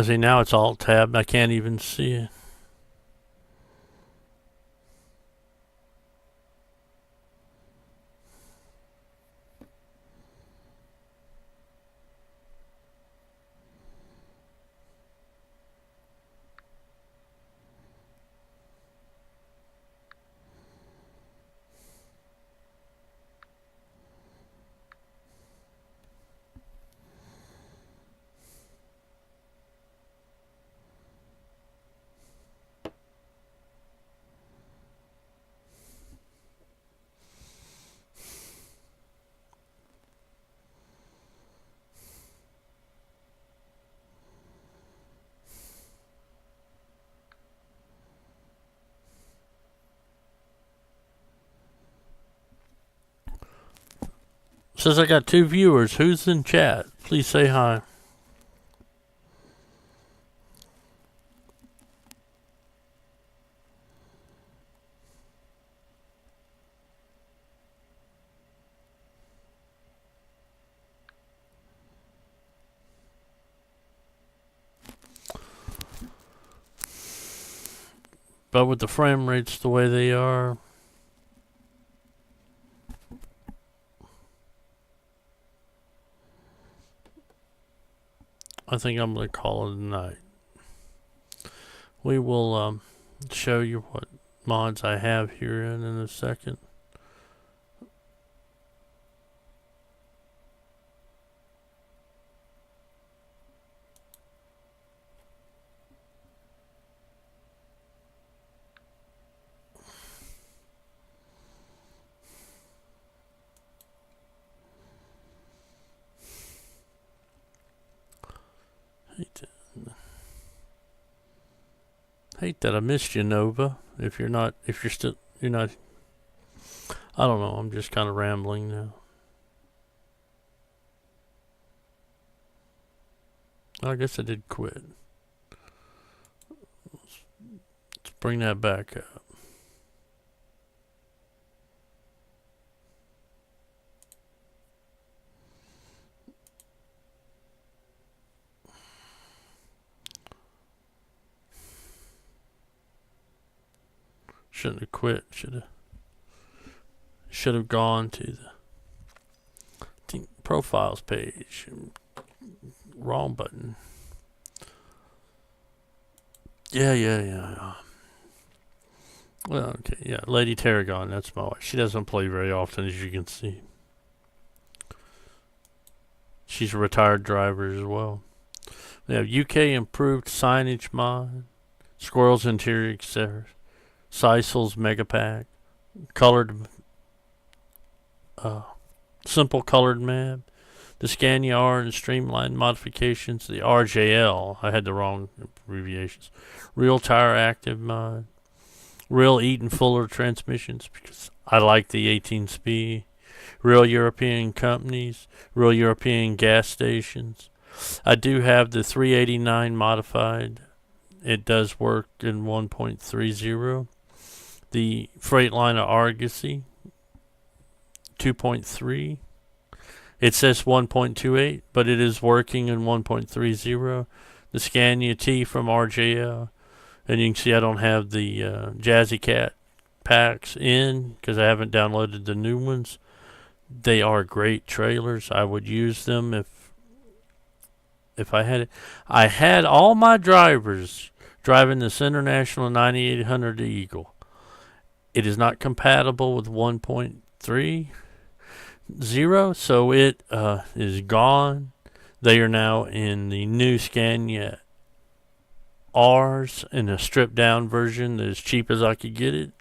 See, now it's Alt-Tab. I can't even see it. Says I got 2 viewers. Who's in chat? Please say hi. But with the frame rates the way they are, I think I'm going to call it a night. We will show you what mods I have here in a second. Hate that I missed you, Nova. If you're not, you're not. I don't know. I'm just kind of rambling now. I guess I did quit. Let's bring that back up. Shouldn't have quit. Should have gone to the profiles page. Wrong button. Yeah. Well, okay, yeah. Lady Tarragon, that's my wife. She doesn't play very often, as you can see. She's a retired driver as well. We have UK improved signage mod, Squirrel's interior accessories, Seisel's Mega Pack, colored, simple colored map, the Scania R and streamlined modifications, the RJL, I had the wrong abbreviations, Real Tire Active mod, Real Eaton Fuller transmissions, because I like the 18 speed, Real European companies, Real European gas stations. I do have the 389 modified. It does work in 1.30. The Freightliner Argosy 2.3. It says 1.28, but it is working in 1.30. The Scania T from RJL. And you can see I don't have the Jazzy Cat packs in because I haven't downloaded the new ones. They are great trailers. I would use them if I had it. I had all my drivers driving this International 9800 Eagle. It is not compatible with 1.30, so it is gone. They are now in the new Scania R's in a stripped down version that is cheap as I could get it,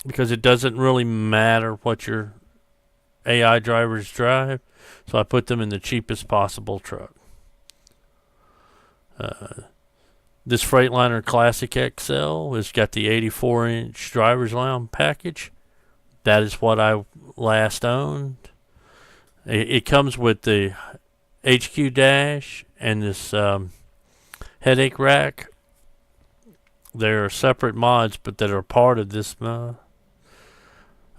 because it doesn't really matter what your AI drivers drive, so I put them in the cheapest possible truck. This Freightliner Classic XL has got the 84-inch driver's lounge package. That is what I last owned. It comes with the HQ dash and this headache rack. They're separate mods, but that are part of this mod.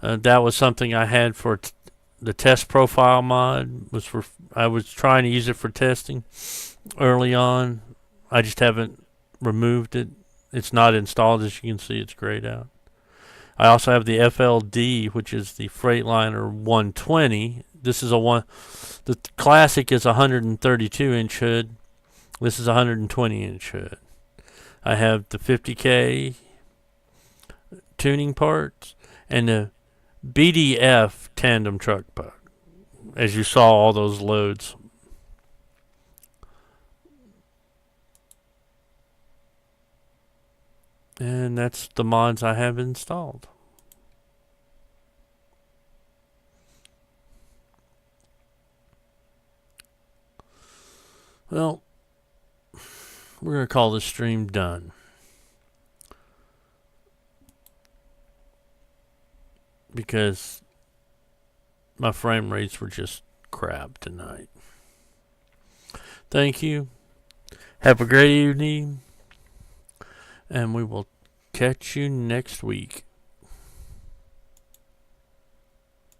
That was something I had for the test profile mod. I was trying to use it for testing early on. I just haven't removed it. It's not installed, as you can see. It's grayed out. I also have the FLD, which is the Freightliner 120. This is the Classic is 132-inch hood. This is 120-inch hood. I have the 50K tuning parts and the BDF tandem truck part. As you saw, all those loads. And that's the mods I have installed. Well, we're going to call this stream done. Because My frame rates were just crap tonight. Thank you. Have a great evening. And we will catch you next week.